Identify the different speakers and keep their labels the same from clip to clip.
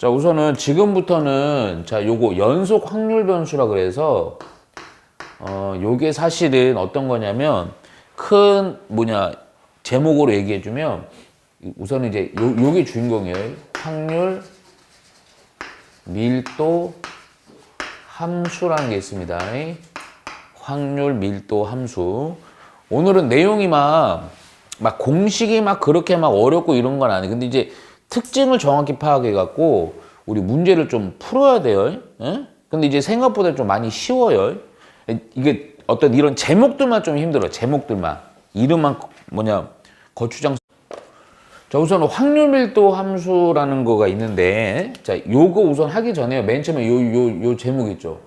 Speaker 1: 자, 우선은 지금부터는 자, 요거 연속 확률 변수라 그래서 요게 사실은 어떤 거냐면 큰 제목으로 얘기해 주면 우선은 이제 요게 주인공이에요. 확률 밀도 함수라는 게 있습니다. 확률 밀도 함수. 오늘은 내용이 막 공식이 막 그렇게 막 어렵고 이런 건 아니에요. 근데 이제 특징을 정확히 파악해 갖고 우리 문제를 좀 풀어야 돼요. 예? 근데 이제 생각보다 좀 많이 쉬워요. 이게 어떤 이런 제목들만 좀 힘들어. 제목들만. 이름만 거추장. 자, 우선 확률 밀도 함수라는 거가 있는데, 자, 요거 우선 하기 전에 맨 처음에 요 제목 있죠.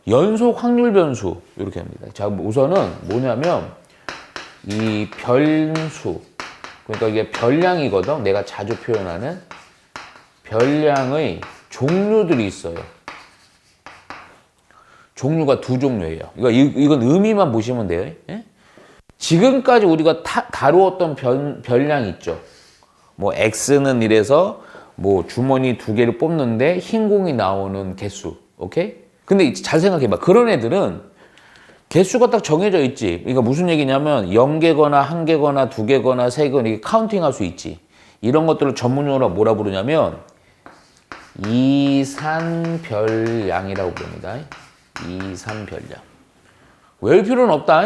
Speaker 1: 연속 확률 변수. 이렇게 합니다. 자, 우선은 뭐냐면, 이 변수. 그러니까 이게 별량이거든. 내가 자주 표현하는 별량의 종류들이 있어요. 종류가 두 종류예요. 이건 의미만 보시면 돼요. 예? 지금까지 우리가 다루었던 별량 있죠. 뭐 X는 이래서 뭐 주머니 두 개를 뽑는데 흰 공이 나오는 개수. 오케이? 근데 잘 생각해봐. 그런 애들은 개수가 딱 정해져 있지. 그러니까 무슨 얘기냐면 0개거나 1개거나 2개거나 3개거나 이게 카운팅할 수 있지. 이런 것들을 전문용어로 뭐라 부르냐면 이산별량이라고 부릅니다. 이산별량. 외울 필요는 없다.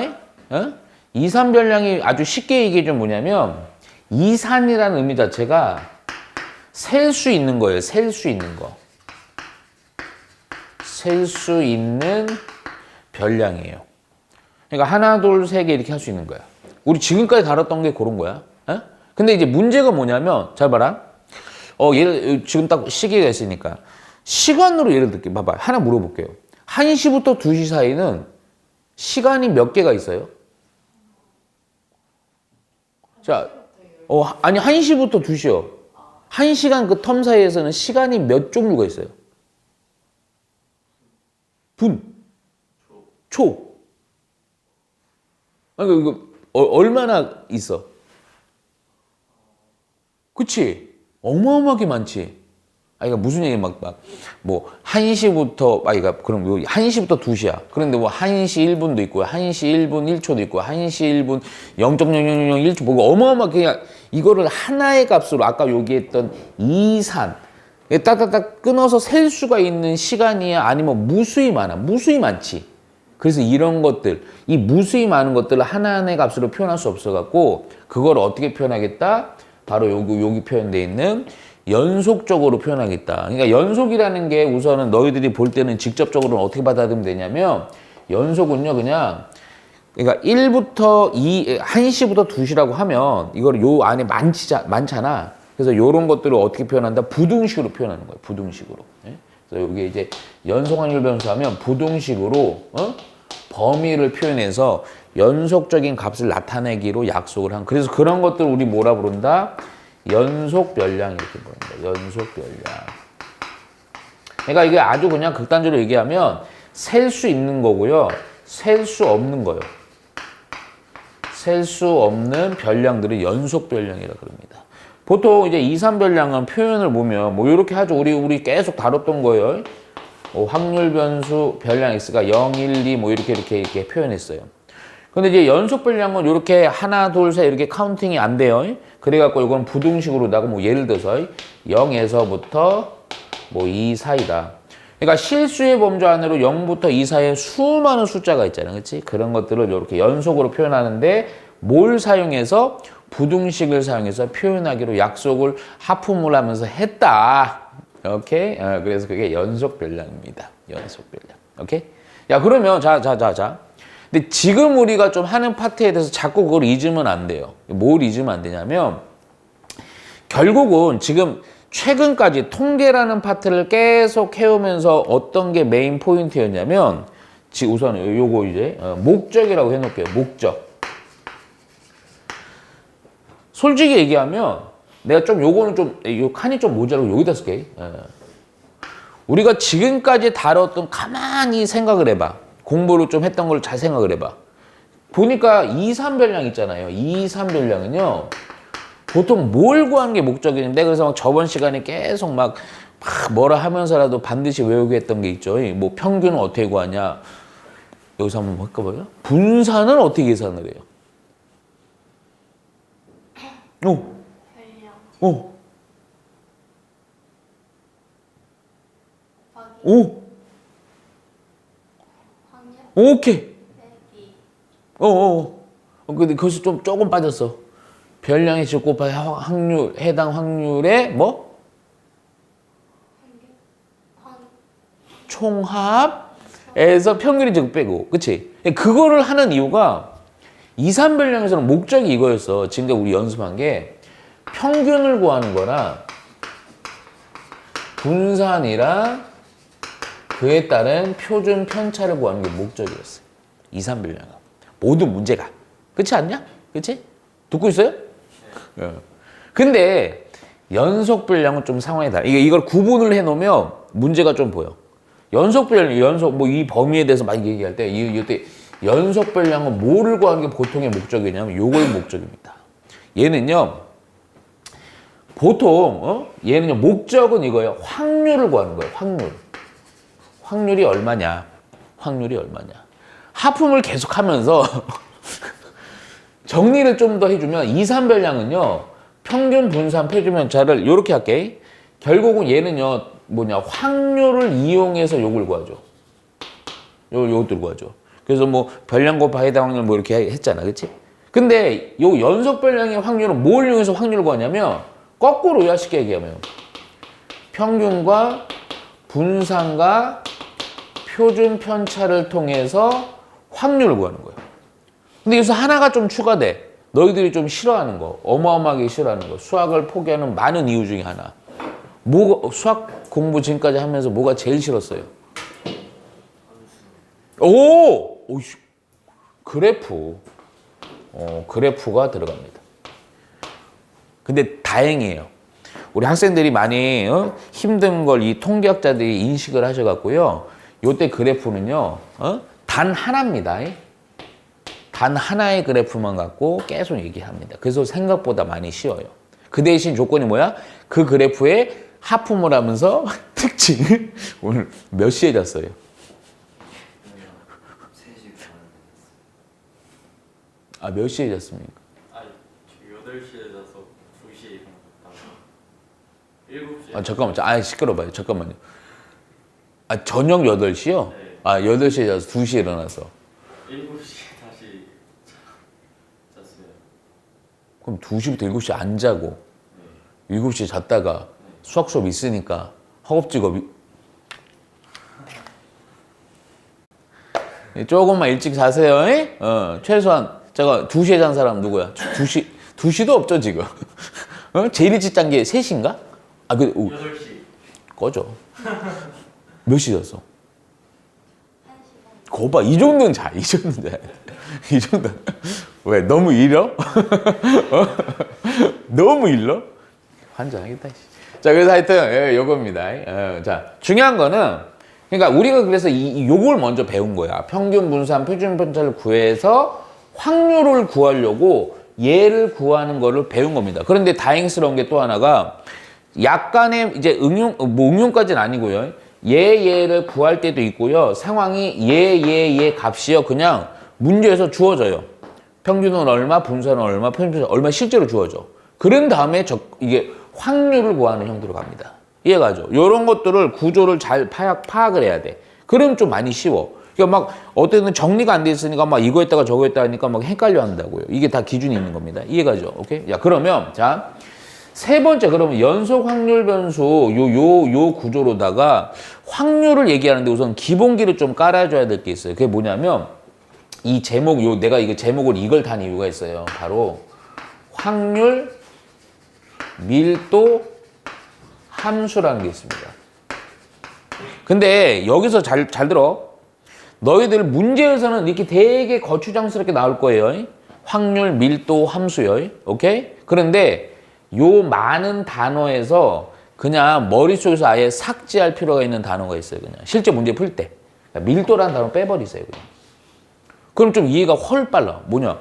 Speaker 1: 어? 이산별량이 아주 쉽게 얘기해주면 뭐냐면 이산이라는 의미 자체가 셀 수 있는 거예요. 셀 수 있는 거. 셀 수 있는 별량이에요. 그러니까 하나, 둘, 세 개 이렇게 할 수 있는 거야. 우리 지금까지 다뤘던 게 그런 거야. 에? 근데 이제 문제가 뭐냐면, 잘 봐라. 지금 딱 시계가 있으니까. 시간으로 예를 들게 봐봐. 하나 물어볼게요. 1시부터 2시 사이는 시간이 몇 개가 있어요? 자, 아니, 1시부터 2시요. 1시간 그 텀 사이에서는 시간이 몇 종류가 있어요? 분, 초. 아니, 이거 얼마나 있어? 그치? 어마어마하게 많지? 그러니까 무슨 얘기 뭐 1시부터 그럼 1시부터 2시야. 그런데 뭐 1시 1분도 있고 1시 1분 1초도 있고 1시 1분 0.0001초 보고 어마어마하게 그냥 이거를 하나의 값으로 아까 얘기했던 이산 딱딱딱 끊어서 셀 수가 있는 시간이야? 아니면 무수히 많아? 무수히 많지. 그래서 이런 것들, 이 무수히 많은 것들을 하나의 값으로 표현할 수 없어갖고 그걸 어떻게 표현하겠다? 바로 여기 표현되어 있는 연속적으로 표현하겠다. 그러니까 연속이라는 게 우선은 너희들이 볼 때는 직접적으로는 어떻게 받아들이면 되냐면 연속은요 그러니까 1부터 1시부터 2시라고 하면 이걸 요 안에 많잖아. 그래서 이런 것들을 어떻게 표현한다? 부등식으로 표현하는 거예요. 부등식으로. 그래서 여기 이제 연속확률 변수 하면 부등식으로 범위를 표현해서 연속적인 값을 나타내기로 약속을 한. 그래서 그런 것들 우리 뭐라 부른다? 연속별량 이렇게 부른다. 연속별량. 그러니까 이게 아주 그냥 극단적으로 얘기하면 셀 수 있는 거고요. 셀 수 없는 거예요. 셀 수 없는 별량들을 연속별량이라 그럽니다. 보통 이제 이산별량은 표현을 보면 뭐 이렇게 하죠. 우리 계속 다뤘던 거예요. 확률 변수 별량 x가 0, 1, 2 뭐 이렇게 표현했어요. 근데 이제 연속별량은 이렇게 하나, 둘, 셋 이렇게 카운팅이 안 돼요. 그래갖고 이건 부등식으로다가 뭐 예를 들어서 0에서부터 뭐 2 사이다. 그러니까 실수의 범주 안으로 0부터 2 사이에 수많은 숫자가 있잖아요. 그렇지? 그런 것들을 이렇게 연속으로 표현하는데 뭘 사용해서? 부등식을 사용해서 표현하기로 약속을 하품을 하면서 했다. 오케이? 그래서 그게 연속별량입니다. 연속별량. 오케이? 야, 그러면 자. 근데 지금 우리가 좀 하는 파트에 대해서 자꾸 그걸 잊으면 안 돼요. 뭘 잊으면 안 되냐면 결국은 지금 최근까지 통계라는 파트를 계속 해오면서 어떤 게 메인 포인트였냐면 우선 요거 이제 목적이라고 해놓을게요. 목적. 솔직히 얘기하면 내가 좀 요거는 좀 요 칸이 좀 모자라고 여기다 쓸게. 우리가 지금까지 다뤘던 가만히 생각을 해봐. 공부를 좀 했던 걸 잘 생각을 해봐. 보니까 이산별량 있잖아요. 이산별량은요. 보통 뭘 구하는 게 목적인데 그래서 막 저번 시간에 계속 막 뭐라 하면서라도 반드시 외우게 했던 게 있죠. 뭐 평균은 어떻게 구하냐. 여기서 한번 바꿔봐요. 분산은 어떻게 계산을 해요? 오. 오케이. 근데 거기서 조금 빠졌어. 별량의 질 곱하기 확률, 해당 확률의 뭐? 총합에서 평균의 제곱 빼고. 그치? 그거를 하는 이유가 2, 3별량에서는 목적이 이거였어. 지금까지 우리 연습한 게 평균을 구하는 거랑 분산이랑 그에 따른 표준 편차를 구하는 게 목적이었어요. 2, 3별량은. 모든 문제가. 그렇지 않냐? 그렇지? 듣고 있어요? 네. 근데 연속별량은 좀 상황이 달라. 이걸 구분을 해놓으면 문제가 좀 보여. 연속별량, 뭐 이 범위에 대해서 많이 얘기할 때, 이때 연속별량은 뭐를 구하는 게 보통의 목적이냐면 요거의 목적입니다. 얘는요, 보통, 얘는요, 목적은 이거예요. 확률을 구하는 거예요, 확률. 확률이 얼마냐? 확률이 얼마냐? 하품을 계속 하면서 정리를 좀 더 해주면 2, 3별량은요, 평균, 분산, 표준 편차를 이렇게 할게. 결국은 얘는요, 확률을 이용해서 요걸 구하죠. 요것들 구하죠. 그래서 뭐 별량 곱하기 해당 확률 뭐 이렇게 했잖아. 그치? 근데 요 연속별량의 확률은 뭘 이용해서 확률을 구하냐면 거꾸로야. 쉽게 얘기하면 평균과 분산과 표준 편차를 통해서 확률을 구하는 거예요. 근데 여기서 하나가 좀 추가돼. 너희들이 좀 싫어하는 거, 어마어마하게 싫어하는 거, 수학을 포기하는 많은 이유 중에 하나. 수학 공부 지금까지 하면서 뭐가 제일 싫었어요? 그래프. 그래프가 들어갑니다. 근데 다행이에요. 우리 학생들이 많이 힘든 걸 이 통계학자들이 인식을 하셔갖고요. 요때 그래프는요, 단 하나입니다. 단 하나의 그래프만 갖고 계속 얘기합니다. 그래서 생각보다 많이 쉬워요. 그 대신 조건이 뭐야? 그 그래프에 하품을 하면서 특징을 오늘 몇 시에 잤어요? 3시. 몇 시에 잤습니까?
Speaker 2: 8시에 자서 2시에 일어났다가 7시에.
Speaker 1: 잠깐만. 시끄러워요. 잠깐만요. 저녁 8시요?
Speaker 2: 네.
Speaker 1: 8시에 자서 2시에 일어나서.
Speaker 2: 7시에 다시 잤어요.
Speaker 1: 그럼 2시부터 7시 안 자고 7시에 잤다가 수학 수업 있으니까 허겁지겁 조금만 일찍 자세요. 최소한 제가 2시에 잔 사람 누구야? 2시도 없죠 지금. 제일 일찍 잔 게 3시인가?
Speaker 2: 8시.
Speaker 1: 꺼져. 몇 시 잤어? 1시간. 거봐, 이 정도는 자. 이 정도. 왜? 너무 일러? 너무 일러? 환장하겠다. 자, 그래서 하여튼 요겁니다. 자, 중요한 거는 그러니까 우리가 그래서 요걸 먼저 배운 거야. 평균, 분산, 표준 편차를 구해서 확률을 구하려고 얘를 구하는 거를 배운 겁니다. 그런데 다행스러운 게 또 하나가 약간의 이제 응용까지는 아니고요. 얘를 구할 때도 있고요. 상황이 얘 값이요. 그냥 문제에서 주어져요. 평균은 얼마, 분산은 얼마, 표준 편차는 얼마 실제로 주어져. 그런 다음에 이게 확률을 구하는 형태로 갑니다. 이해가죠? 이런 것들을 구조를 잘 파악을 해야 돼. 그럼 좀 많이 쉬워. 그러니까 막 어떤 정리가 안 돼 있으니까 막 이거 했다가 저거 했다 하니까 막 헷갈려 한다고요. 이게 다 기준이 있는 겁니다. 이해가죠? 오케이? 자, 그러면 자, 세 번째, 그러면 연속 확률 변수 요 구조로다가 확률을 얘기하는데 우선 기본기를 좀 깔아줘야 될 게 있어요. 그게 뭐냐면 이 제목, 내가 이거 제목을 이걸 단 이유가 있어요. 바로 확률 밀도 함수라는 게 있습니다. 근데 여기서 잘 들어. 너희들 문제에서는 이렇게 되게 거추장스럽게 나올 거예요. 확률 밀도 함수요. 오케이? 그런데 요 많은 단어에서 그냥 머릿속에서 아예 삭제할 필요가 있는 단어가 있어요. 그냥 실제 문제 풀 때. 그러니까 밀도라는 단어 빼버리세요. 그냥. 그럼 좀 이해가 훨 빨라. 뭐냐?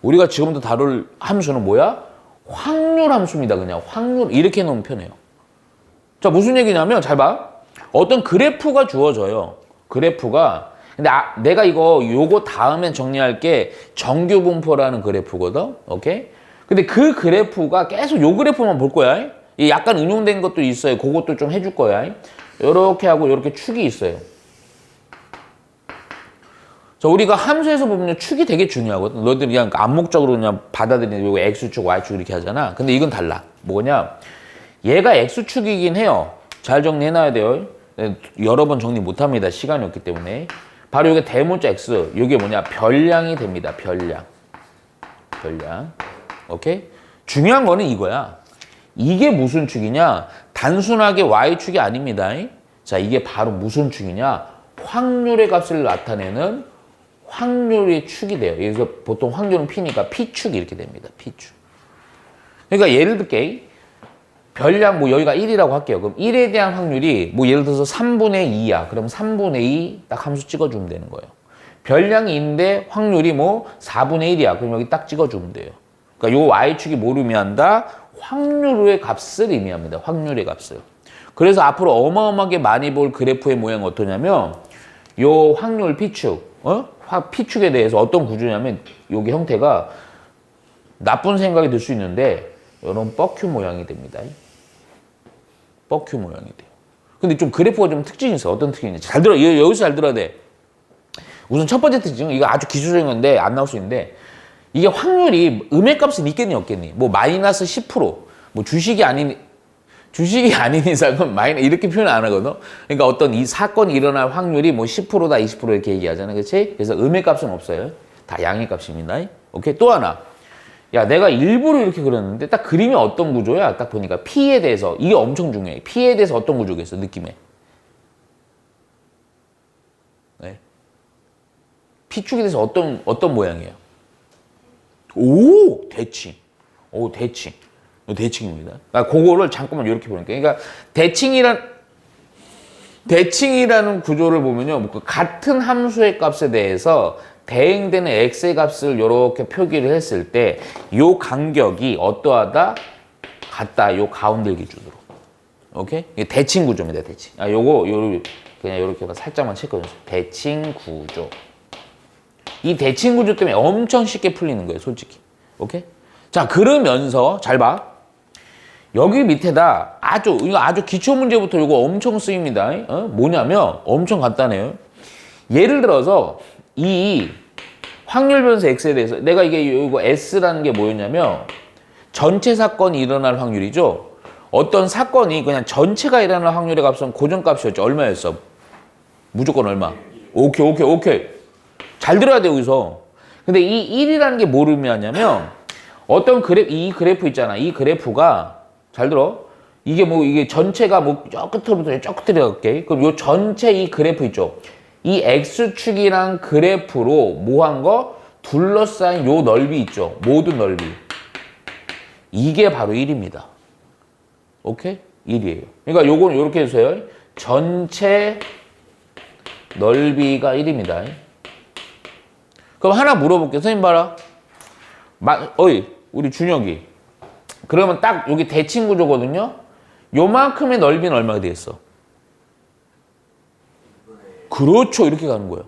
Speaker 1: 우리가 지금부터 다룰 함수는 뭐야? 확률 함수입니다. 그냥 확률 이렇게 놓으면 편해요. 자, 무슨 얘기냐면 잘 봐. 어떤 그래프가 주어져요. 그래프가. 근데 내가 요거 다음엔 정리할 게 정규 분포라는 그래프거든. 오케이? 근데 그 그래프가 계속 요 그래프만 볼 거야. 이 약간 응용된 것도 있어요. 그것도 좀 해줄 거야. 요렇게 하고 요렇게 축이 있어요. 자, 우리가 함수에서 보면 축이 되게 중요하거든. 너희들 그냥 암묵적으로 그냥 받아들이는 요거 X축, Y축 이렇게 하잖아. 근데 이건 달라. 뭐냐? 얘가 X축이긴 해요. 잘 정리해놔야 돼요. 여러 번 정리 못합니다. 시간이 없기 때문에. 바로 이게 대문자 X. 이게 뭐냐? 별량이 됩니다. 별량. 오케이? 중요한 거는 이거야. 이게 무슨 축이냐? 단순하게 Y축이 아닙니다. 자, 이게 바로 무슨 축이냐? 확률의 값을 나타내는 확률의 축이 돼요. 여기서 보통 확률은 P니까 P축이 이렇게 됩니다. P축. 그러니까 예를 들게 별량 뭐 여기가 1이라고 할게요. 그럼 1에 대한 확률이 뭐 예를 들어서 3분의 2야. 그럼 3분의 2 딱 함수 찍어주면 되는 거예요. 별량이 있는데 확률이 뭐 4분의 1이야. 그럼 여기 딱 찍어주면 돼요. 그러니까 요 Y축이 뭘 의미한다? 확률의 값을 의미합니다. 확률의 값을. 그래서 앞으로 어마어마하게 많이 볼 그래프의 모양이 어떠냐면 요 확률 P축, P축에 대해서 어떤 구조냐면 여기 형태가 나쁜 생각이 들 수 있는데 이런 뻑큐 모양이 됩니다. 뻑큐 모양이 돼요. 근데 좀 그래프가 좀 특징이 있어. 어떤 특징인지 잘 들어. 여기서 잘 들어야 돼. 우선 첫 번째 특징은 이거 아주 기초적인 건데 안 나올 수 있는데 이게 확률이 음의 값은 있겠니 없겠니? 뭐 마이너스 10%, 뭐 주식이 아닌 이상은 이렇게 표현 안 하거든. 그러니까 어떤 이 사건이 일어날 확률이 뭐 10%다 20% 이렇게 얘기하잖아. 그렇지? 그래서 음의 값은 없어요. 다 양의 값입니다. 오케이. 또 하나. 야, 내가 일부러 이렇게 그렸는데 딱 그림이 어떤 구조야? 딱 보니까 P에 대해서 이게 엄청 중요해. P에 대해서 어떤 구조겠어? 느낌에. 네. P축에 대해서 어떤 모양이에요? 오, 대칭. 오, 대칭. 대칭입니다. 그거를 잠깐만 이렇게 보니까. 그러니까 대칭이라는 구조를 보면요. 뭐 같은 함수의 값에 대해서 대응되는 x의 값을 이렇게 표기를 했을 때 요 간격이 어떠하다? 같다. 요 가운데 기준으로. 오케이? 이게 대칭 구조입니다. 대칭. 요거 그냥 이렇게 살짝만 체크해주세요. 대칭 구조. 이 대칭 구조 때문에 엄청 쉽게 풀리는 거예요. 솔직히. 오케이? 자, 그러면서 잘 봐. 여기 밑에다 이거 아주 기초 문제부터 이거 엄청 쓰입니다. 뭐냐면 엄청 간단해요. 예를 들어서 이 확률 변수 X에 대해서 내가 이거 S라는 게 뭐였냐면 전체 사건이 일어날 확률이죠. 어떤 사건이 그냥 전체가 일어날 확률의 값은 고정값이었죠. 얼마였어? 무조건 얼마? 오케이. 잘 들어야 돼, 여기서. 근데 이 1이라는 게 뭘 의미하냐면 어떤 이 그래프 있잖아. 이 그래프가 잘 들어. 이게 전체가 저 끝으로부터 저 끝으로 갈게. 그럼 요 전체 이 그래프 있죠. 이 X축이랑 그래프로 뭐한 거? 둘러싸인 요 넓이 있죠. 모든 넓이. 이게 바로 1입니다. 오케이? 1이에요. 그러니까 요건 요렇게 해주세요. 전체 넓이가 1입니다. 그럼 하나 물어볼게요. 선생님 봐라. 우리 준혁이. 그러면 딱 여기 대칭 구조거든요. 요만큼의 넓이는 얼마가 되겠어? 그렇죠. 이렇게 가는 거예요.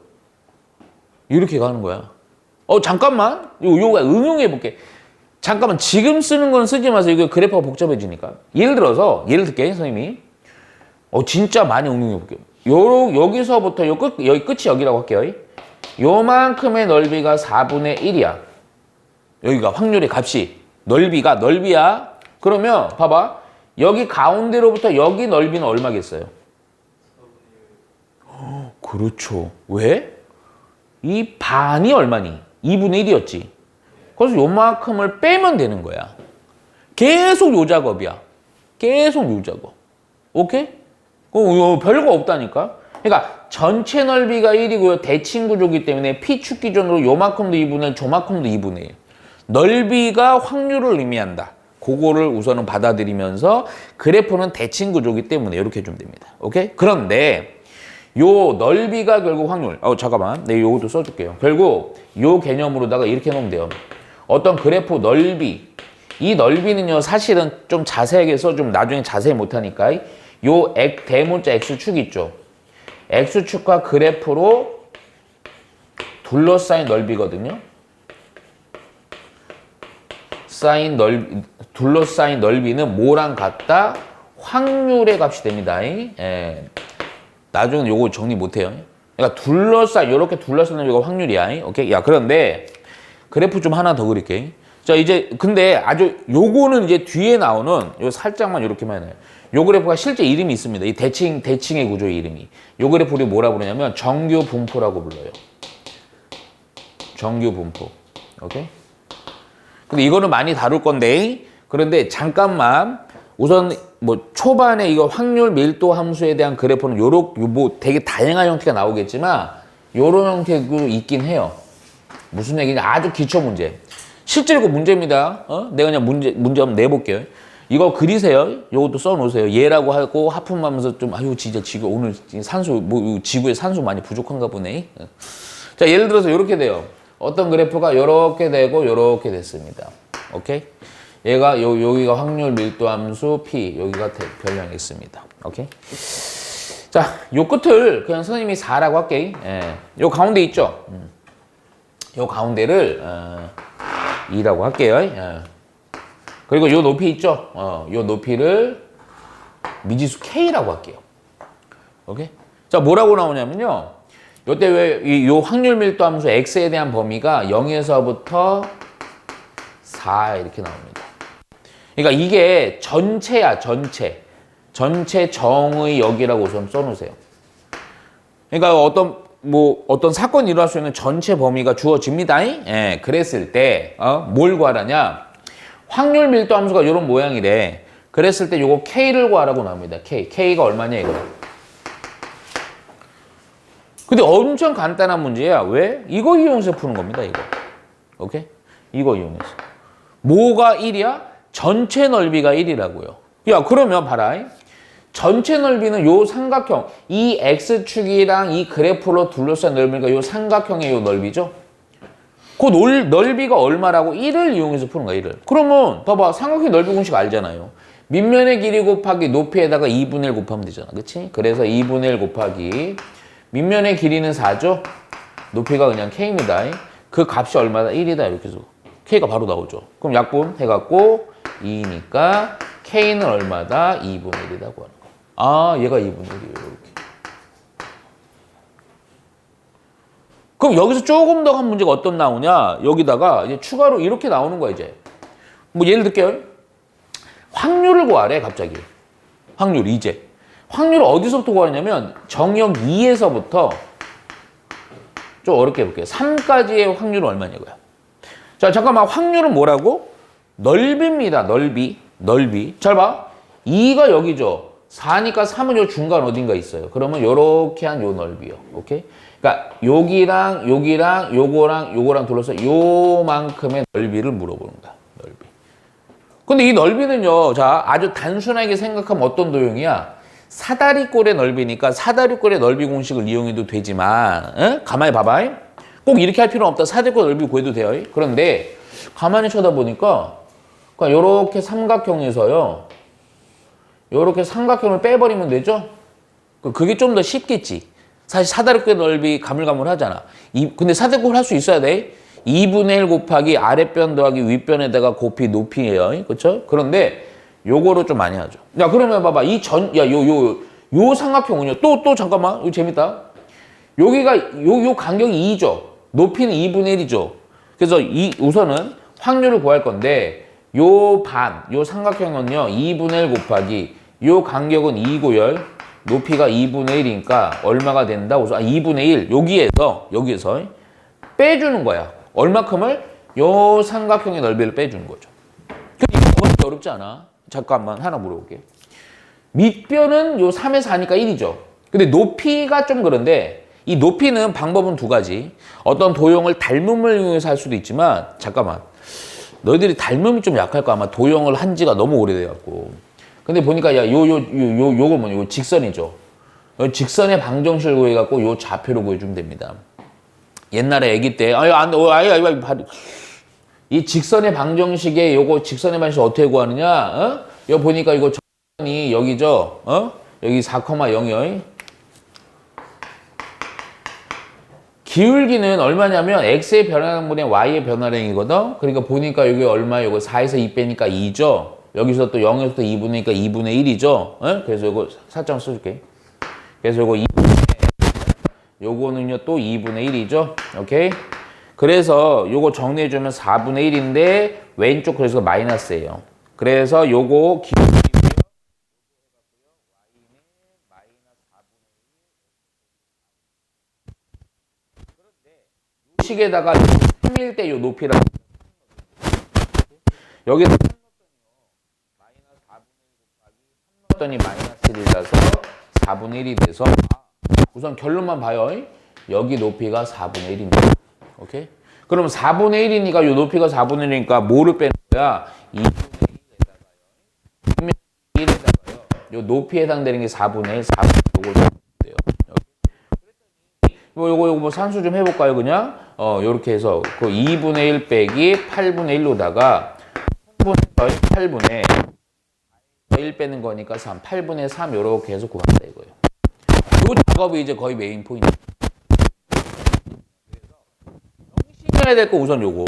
Speaker 1: 이렇게 가는 거야. 잠깐만. 요거 응용해 볼게. 잠깐만. 지금 쓰는 건 쓰지 마세요. 이거 그래프가 복잡해지니까. 예를 들게, 선생님이. 진짜 많이 응용해 볼게요. 여기서부터 여기 끝이 여기라고 할게요. 요만큼의 넓이가 4분의 1이야. 여기가 확률의 값이. 넓이야. 그러면 봐봐. 여기 가운데로부터 여기 넓이는 얼마겠어요? 그렇죠. 왜? 이 반이 얼마니? 2분의 1이었지. 그래서 요만큼을 빼면 되는 거야. 계속 요 작업이야. 계속 요 작업. 오케이? 별거 없다니까? 그러니까 전체 넓이가 1이고요. 대칭 구조이기 때문에 P축 기준으로 요만큼도 2분의 1, 저만큼도 2분의 1. 넓이가 확률을 의미한다. 그거를 우선은 받아들이면서 그래프는 대칭 구조이기 때문에 이렇게 해주면 됩니다. 오케이? 그런데 요 넓이가 결국 확률. 잠깐만. 네, 요것도 써줄게요. 결국 요 개념으로다가 이렇게 놓으면 돼요. 어떤 그래프 넓이. 이 넓이는요, 사실은 좀 자세하게 좀 나중에 자세히 못하니까 요 대문자 x축 있죠. x축과 그래프로 둘러싸인 넓이거든요. 둘러싸인 넓이는 뭐랑 같다? 확률의 값이 됩니다. 예. 나중에 요거 정리 못해요. 그러니까 요렇게 둘러싸인 넓이가 확률이야. 오케이? 야, 그런데 그래프 좀 하나 더 그릴게. 자, 이제 근데 아주 요거는 이제 뒤에 나오는 요 살짝만 요렇게만 해요. 요 그래프가 실제 이름이 있습니다. 이 대칭의 구조의 이름이. 요 그래프 우리 뭐라 부르냐면 정규 분포라고 불러요. 정규 분포. 오케이? 근데 이거는 많이 다룰 건데, 그런데 잠깐만 우선 뭐 초반에 이거 확률 밀도 함수에 대한 그래프는 뭐 되게 다양한 형태가 나오겠지만 요런 형태도 있긴 해요. 무슨 얘기냐? 아주 기초 문제. 실제로 그 문제입니다. 내가 그냥 문제 한번 내볼게요. 이거 그리세요. 요것도 써놓으세요. 얘라고 하고 하품하면서 좀 아유 진짜 지구 오늘 산소 뭐 지구에 산소 많이 부족한가 보네. 자, 예를 들어서 이렇게 돼요. 어떤 그래프가 이렇게 되고 이렇게 됐습니다. 오케이? 얘가 여기가 확률 밀도 함수 P, 여기가 별량이 있습니다. 오케이? 자, 요 끝을 그냥 선생님이 4라고 할게. 예. 요 가운데 있죠? 요 가운데를 2라고 할게요. 예. 그리고 요 높이 있죠? 요 높이를 미지수 K라고 할게요. 오케이? 자, 뭐라고 나오냐면요. 요때 왜 요 확률 밀도 함수 X에 대한 범위가 0에서부터 4 이렇게 나옵니다. 그러니까 이게 전체야, 전체. 전체 정의 역이라고 우선 써놓으세요. 그러니까 어떤 사건이 일어날 수 있는 전체 범위가 주어집니다. 예, 그랬을 때, 뭘 구하라냐? 확률 밀도 함수가 이런 모양이래. 그랬을 때 요거 K를 구하라고 나옵니다. K가 얼마냐, 이거. 근데 엄청 간단한 문제야. 왜? 이거 이용해서 푸는 겁니다, 이거. 오케이? 이거 이용해서. 뭐가 1이야? 전체 넓이가 1이라고요. 야, 그러면 봐라. 전체 넓이는 요 삼각형, 이 X축이랑 이 그래프로 둘러싼 넓이가 요 삼각형의 요 넓이죠? 그 넓이가 얼마라고? 1을 이용해서 푸는 거야, 1을. 그러면 봐봐, 삼각형 넓이 공식 알잖아요. 밑면의 길이 곱하기 높이에다가 2분의 1 곱하면 되잖아. 그치? 그래서 2분의 1 곱하기 밑면의 길이는 4죠? 높이가 그냥 K입니다. 그 값이 얼마다? 1이다. 이렇게 해서 K가 바로 나오죠. 그럼 약분 해갖고 2니까 K는 얼마다? 2분의 1이라고 하는 거. 아, 얘가 2분의 1이에요. 이렇게. 그럼 여기서 조금 더 한 문제가 어떤 나오냐? 여기다가 이제 추가로 이렇게 나오는 거야, 이제. 뭐 예를 들게요. 확률을 구하래, 갑자기. 확률, 이제. 확률을 어디서부터 구하냐면 정역 2에서부터 좀 어렵게 해볼게요. 3까지의 확률은 얼마냐고요. 자, 잠깐만. 확률은 뭐라고? 넓이입니다. 넓이. 잘 봐. 2가 여기죠. 4니까 3은 요 중간 어딘가 있어요. 그러면 요렇게 한 요 넓이요. 오케이? 그러니까 여기랑 요거랑 둘러서 요만큼의 넓이를 물어보는 거야. 넓이. 근데 이 넓이는요. 자, 아주 단순하게 생각하면 어떤 도형이야? 사다리꼴의 넓이니까 사다리꼴의 넓이 공식을 이용해도 되지만 가만히 봐봐. 꼭 이렇게 할 필요는 없다. 사다리꼴 넓이 구해도 돼요. 그런데 가만히 쳐다보니까 그러니까 요렇게 삼각형에서요. 요렇게 삼각형을 빼버리면 되죠? 그게 좀 더 쉽겠지. 사실 사다리꼴 넓이 가물가물하잖아. 근데 사다리꼴 할 수 있어야 돼. 2분의 1 곱하기 아랫변 더하기 윗변에다가 곱이 높이예요. 그렇죠? 그런데 요거로 좀 많이 하죠. 야, 그러면 봐봐. 요 삼각형은요. 또 잠깐만. 이거 재밌다. 여기가 요 간격이 2죠. 높이는 2분의 1이죠. 그래서 우선은 확률을 구할 건데 요 삼각형은요. 2분의 1 곱하기 요 간격은 2고요. 높이가 2분의 1이니까 얼마가 된다? 우선 2분의 1 여기에서 빼주는 거야. 얼마큼을? 요 삼각형의 넓이를 빼주는 거죠. 근데 이거 그렇게 어렵지 않아. 잠깐만 하나 물어볼게요. 밑변은 요 3에 4니까 1이죠. 근데 높이가 좀 그런데 이 높이는 방법은 두 가지. 어떤 도형을 닮음을 이용해서 할 수도 있지만 잠깐만. 너희들이 닮음이 좀 약할 거 아마 도형을 한 지가 너무 오래돼갖고. 근데 보니까 야 요거 뭐냐? 요 직선이죠. 요 직선의 방정식을 구해갖고 요 좌표로 구해주면 됩니다. 옛날에 아기 때 이 직선의 방정식에 요거 직선의 방정식 어떻게 구하느냐? 여기 보니까 이거 점이 여기죠? 여기 4,0이요. 기울기는 얼마냐면 x의 변화량분의 y의 변화량이거든. 그러니까 보니까 여기 얼마? 이거 4에서 2 빼니까 2죠. 여기서 또 0에서 2분이니까 2분의 1이죠. 그래서 이거 살짝 써줄게. 그래서 이거 2분의 요거는요 또 2분의 1이죠. 오케이? 그래서 요거 정리해주면 4분의 1인데 왼쪽 그래서 마이너스예요. 그래서 요거 기울기고요. y는 마이너스 4분의 1. 그런데 요 식에다가 3일 때 요 높이라고 여기다 3 넣었더니요. 마이너스 4분의 1 곱하기 3 넣었더니 마이너스 1이라서 4분의 1이 돼서 우선 결론만 봐요. 여기 높이가 4분의 1입니다. 오케이? 그럼 4분의 1이니까 요 높이가 4분의 1이니까 뭐를 빼는 거야? 2분의 1에다가요. 1에다가요. 요 높이에 해당되는 게 4분의 1, 4분의 1 요걸 돼요. 요거 뭐 산수 좀 해볼까요? 그냥 요렇게 해서 그 2분의 1 빼기 8분의 1로다가 8분의 1 빼는 거니까 3, 8분의 3 요렇게 해서 구한다 이거예요. 요 작업이 이제 거의 메인 포인트. 명심해야 될 거 우선 요거.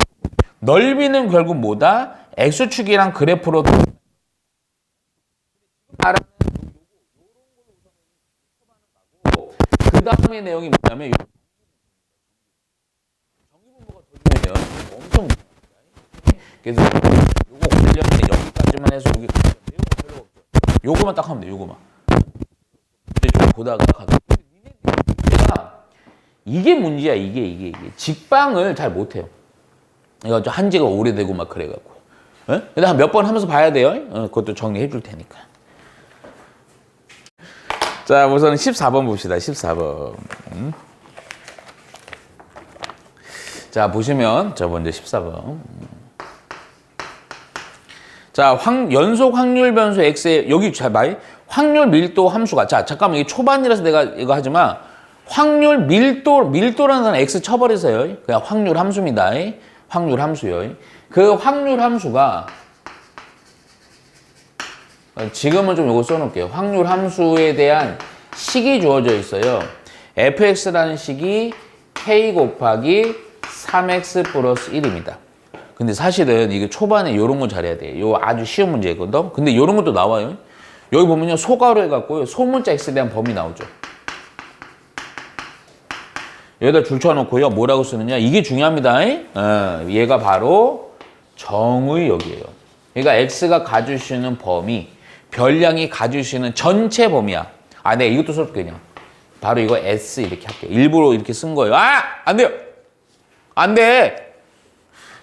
Speaker 1: 넓이는 결국 뭐다? X축이랑 그래프로 그 다음에 내용이 뭐냐면 전기분모가 더 중요해요. 엄청 그래서 요거 관련된 여기까지만 해서 여기 내용은 별로 없죠. 요거만 딱 하면 돼. 요거만. 좀 보다가 가도 이게 문제야. 이게 직방을 잘 못해요. 이거 좀 한지가 오래되고 막 그래갖고. 근데 한 몇 번 하면서 봐야 돼요. 그것도 정리해 줄 테니까. 자, 우선 14번 봅시다. 14번. 자, 보시면 저 먼저 14번. 자, 연속 확률 변수 x의 여기 잘 봐. 확률 밀도 함수가 자, 잠깐만 이게 초반이라서 내가 이거 하지만 확률 밀도라는 건 x 쳐버리세요. 그냥 확률 함수입니다. 확률 함수요. 그 확률 함수가 지금은 좀 이거 써놓을게요. 확률 함수에 대한 식이 주어져 있어요. fx라는 식이 k 곱하기 3x 플러스 1입니다. 근데 사실은 이게 초반에 이런 거 잘해야 돼. 요 아주 쉬운 문제거든. 근데 이런 것도 나와요. 여기 보면요. 소가로 해갖고요. 소문자 x에 대한 범위 나오죠. 여기다 줄 쳐놓고요. 뭐라고 쓰느냐. 이게 중요합니다. 얘가 바로 정의역이에요. 그러니까 x가 가질 수 있는 범위, 별량이 가질 수 있는 전체 범위야. 아, 내가 이것도 써줄게 그냥. 바로 이거 s 이렇게 할게요. 일부러 이렇게 쓴 거예요. 아! 안 돼요! 안 돼!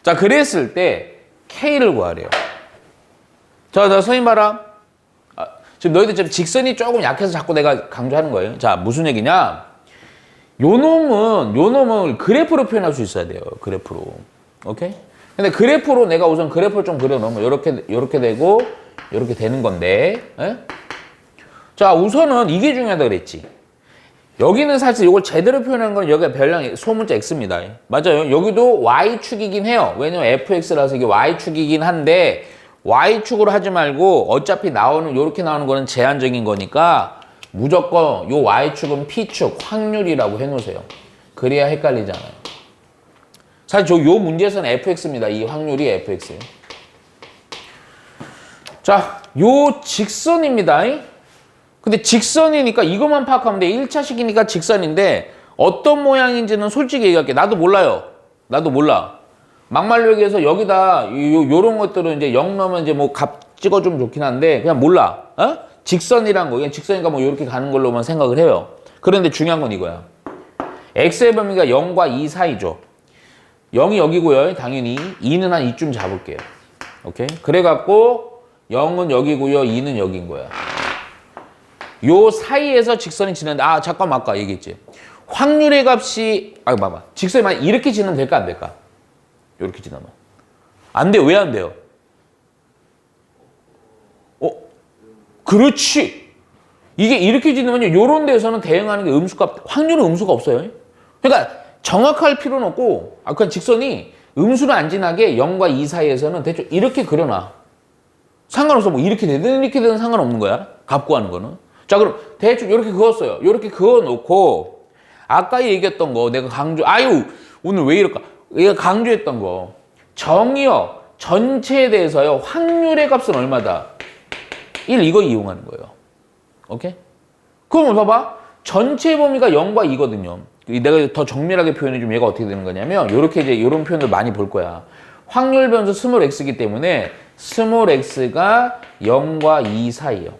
Speaker 1: 자, 그랬을 때 k를 구하래요. 자, 선생님 봐라. 지금 너희들 지금 직선이 조금 약해서 자꾸 내가 강조하는 거예요. 자, 무슨 얘기냐? 요 놈을 그래프로 표현할 수 있어야 돼요. 그래프로. 오케이? 근데 그래프로 내가 우선 그래프를 좀 그려놓으면 요렇게 되고 요렇게 되는 건데. 자, 우선은 이게 중요하다 그랬지. 여기는 사실 이걸 제대로 표현한 건 여기가 별량 소문자 x입니다. 맞아요. 여기도 y축이긴 해요. 왜냐면 fx라서 이게 y축이긴 한데 y축으로 하지 말고 어차피 요렇게 나오는 거는 제한적인 거니까 무조건 요 y축은 p축, 확률이라고 해놓으세요. 그래야 헷갈리잖아요. 사실 요 문제에서는 fx입니다. 이 확률이 fx예요. 자, 요 직선입니다. 근데 직선이니까 이것만 파악하면 돼. 1차식이니까 직선인데 어떤 모양인지는 솔직히 얘기할게. 나도 몰라요. 나도 몰라. 막말로 얘기해서 여기다 요런 것들은 이제 0 넣으면 이제 뭐 값 찍어주면 좋긴 한데 그냥 몰라. 직선이란 거. 그냥 직선이니까 뭐 이렇게 가는 걸로만 생각을 해요. 그런데 중요한 건 이거야. x의 범위가 0과 2 사이죠. 0이 여기고요. 당연히 2는 한 이쯤 잡을게요. 오케이? 그래갖고 0은 여기고요. 2는 여긴 거야. 요 사이에서 직선이 지는데 잠깐만 아까 얘기했지. 확률의 값이 봐봐. 직선이 만약 이렇게 지나면 될까 안 될까? 이렇게 지나면 안 돼요. 왜 안 돼요? 그렇지. 이게 이렇게 지나면요. 요런 데서는 대응하는 게 음수값, 확률은 음수가 없어요. 그러니까 정확할 필요는 없고 그냥 직선이 음수를 안 지나게 0과 2 사이에서는 대충 이렇게 그려놔. 상관없어. 뭐 이렇게 되든 이렇게 되든 상관없는 거야. 값 구하는 거는. 자, 그럼 대충 이렇게 그었어요. 이렇게 그어 놓고 아까 얘기했던 거 내가 오늘 왜 이럴까? 내가 강조했던 거 정의역 전체에 대해서요. 확률의 값은 얼마다? 1 이거 이용하는 거예요. 오케이? 그럼 봐봐. 전체 범위가 0과 2거든요. 내가 더 정밀하게 표현해주면 얘가 어떻게 되는 거냐면 이렇게 이제 이런 표현을 많이 볼 거야. 확률 변수 스몰 x이기 때문에 스몰 x가 0과 2 사이요.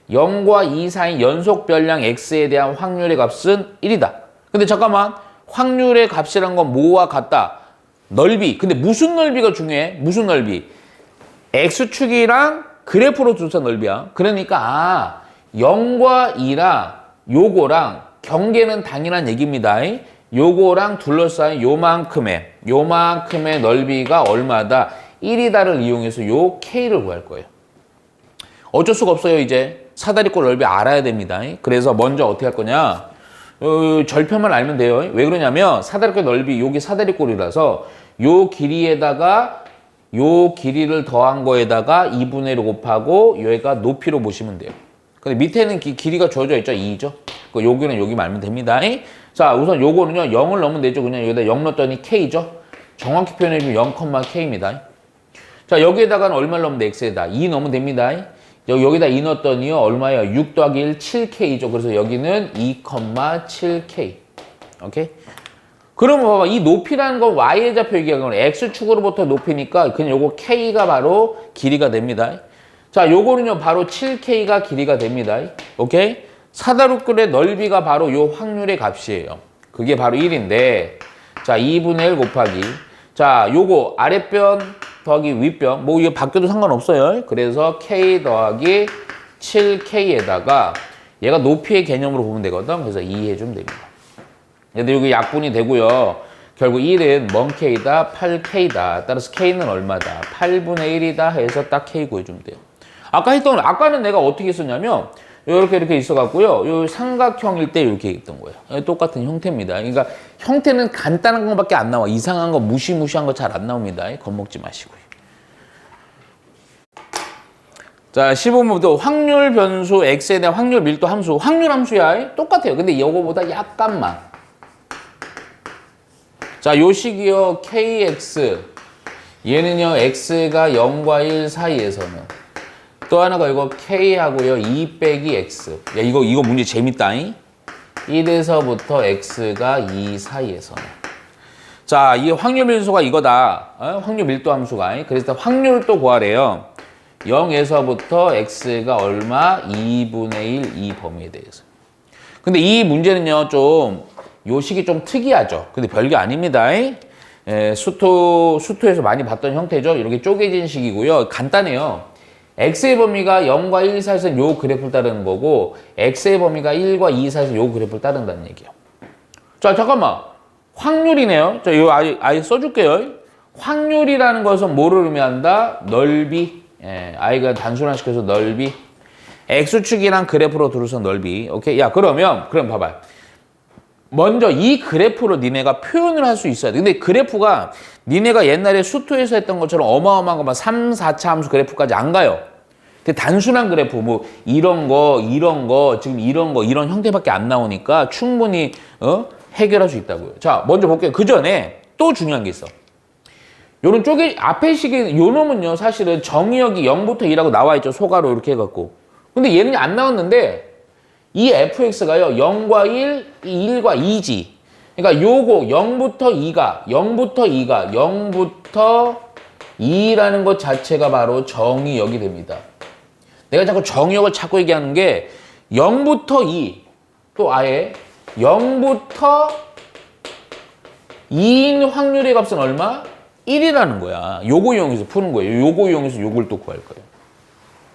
Speaker 1: 0과 2 사이 연속 별량 x에 대한 확률의 값은 1이다. 근데 잠깐만. 확률의 값이란 건 뭐와 같다? 넓이. 근데 무슨 넓이가 중요해? 무슨 넓이? x축이랑 그래프로 둘러싼 넓이야. 그러니까 0과 2랑 요거랑 경계는 당연한 얘기입니다. 요거랑 둘러싸인 요만큼의 넓이가 얼마다? 1이다를 이용해서 요 K를 구할 거예요. 어쩔 수가 없어요. 이제 사다리꼴 넓이 알아야 됩니다. 그래서 먼저 어떻게 할 거냐? 절편만 알면 돼요. 왜 그러냐면 사다리꼴 넓이 여기 사다리꼴이라서 요 길이에다가 요 길이를 더한 거에다가 2분의 1을 곱하고 여기가 높이로 보시면 돼요. 근데 밑에는 길이가 주어져 있죠. 2죠. 여기는 여기만 알면 됩니다. 자, 우선 요거는요. 0을 넣으면 되죠. 그냥 여기다 0 넣었더니 K죠. 정확히 표현해주면 0,K입니다. 자, 여기에다가는 얼마를 넣으면 돼? X에다 2 넣으면 됩니다. 여기다 2 넣었더니요. 얼마예요? 6 더하기 1, 7K죠. 그래서 여기는 2,7K. 오케이? 그러면 봐봐. 이 높이라는 건 Y의 좌표 얘기하는 건 X축으로부터 높이니까 그냥 요거 K가 바로 길이가 됩니다. 자, 요거는요. 바로 7K가 길이가 됩니다. 오케이? 사다리꼴의 넓이가 바로 요 확률의 값이에요. 그게 바로 1인데 자, 2분의 1 곱하기 자, 요거 아랫변 더하기 윗변 뭐 이거 바뀌어도 상관없어요. 그래서 K 더하기 7K에다가 얘가 높이의 개념으로 보면 되거든. 그래서 2 해주면 됩니다. 근데 여기 약분이 되고요. 결국 1은 먼 K다, 8K다. 따라서 K는 얼마다? 8분의 1이다 해서 딱 K 구해주면 돼요. 아까는 내가 어떻게 했었냐면 이렇게 있어갖고요. 요 삼각형일 때 이렇게 있던 거예요. 똑같은 형태입니다. 그러니까 형태는 간단한 것밖에 안 나와. 이상한 거, 무시무시한 거 잘 안 나옵니다. 겁먹지 마시고요. 자, 15번부터 확률 변수 x에 대한 확률 밀도 함수. 확률 함수야. 똑같아요. 근데 이거보다 약간만. 자, 요 식이요. kx. 얘는요. x가 0과 1 사이에서는. 또 하나가 이거 K하고요. 2 빼기 X. 야, 이거 문제 재밌다. 1에서부터 X가 2 사이에서는. 자, 이 확률 밀도가 이거다. 확률 밀도 함수가. 그래서 확률도 구하래요. 0에서부터 X가 얼마? 2분의 1 이 범위에 대해서. 근데 이 문제는요. 요 식이 좀 특이하죠. 근데 별게 아닙니다. 수토에서 많이 봤던 형태죠. 이렇게 쪼개진 식이고요. 간단해요. x의 범위가 0과 1 사이에서 요 그래프를 따르는 거고 x의 범위가 1과 2 사이에서 요 그래프를 따른다는 얘기예요. 자, 잠깐만. 확률이네요. 자, 이거 아예 써줄게요. 확률이라는 것은 뭐를 의미한다? 넓이. 아이가 단순화시켜서 넓이. x축이랑 그래프로 둘러싼 넓이. 오케이? 야, 그럼 봐봐. 먼저 이 그래프로 니네가 표현을 할 수 있어야 돼. 근데 그래프가 니네가 옛날에 수토에서 했던 것처럼 어마어마한 것만 3, 4차 함수 그래프까지 안 가요. 근데 단순한 그래프, 뭐 이런 거, 지금 이런 거, 이런 형태밖에 안 나오니까 충분히 해결할 수 있다고요. 자, 먼저 볼게요. 그 전에 또 중요한 게 있어. 요런 쪽에 앞에 식의 요 놈은요. 사실은 정의역이 0부터 2라고 나와 있죠. 소가로 이렇게 해갖고. 근데 얘는 안 나왔는데 이 fx가요. 0과 1, 1과 2지. 그러니까 요거 0부터 2라는 것 자체가 바로 정의역이 됩니다. 내가 자꾸 정의역을 자꾸 얘기하는 게 0부터 2, 또 아예 0부터 2인 확률의 값은 얼마? 1이라는 거야. 요거 이용해서 푸는 거예요. 요거 이용해서 요걸 또 구할 거예요.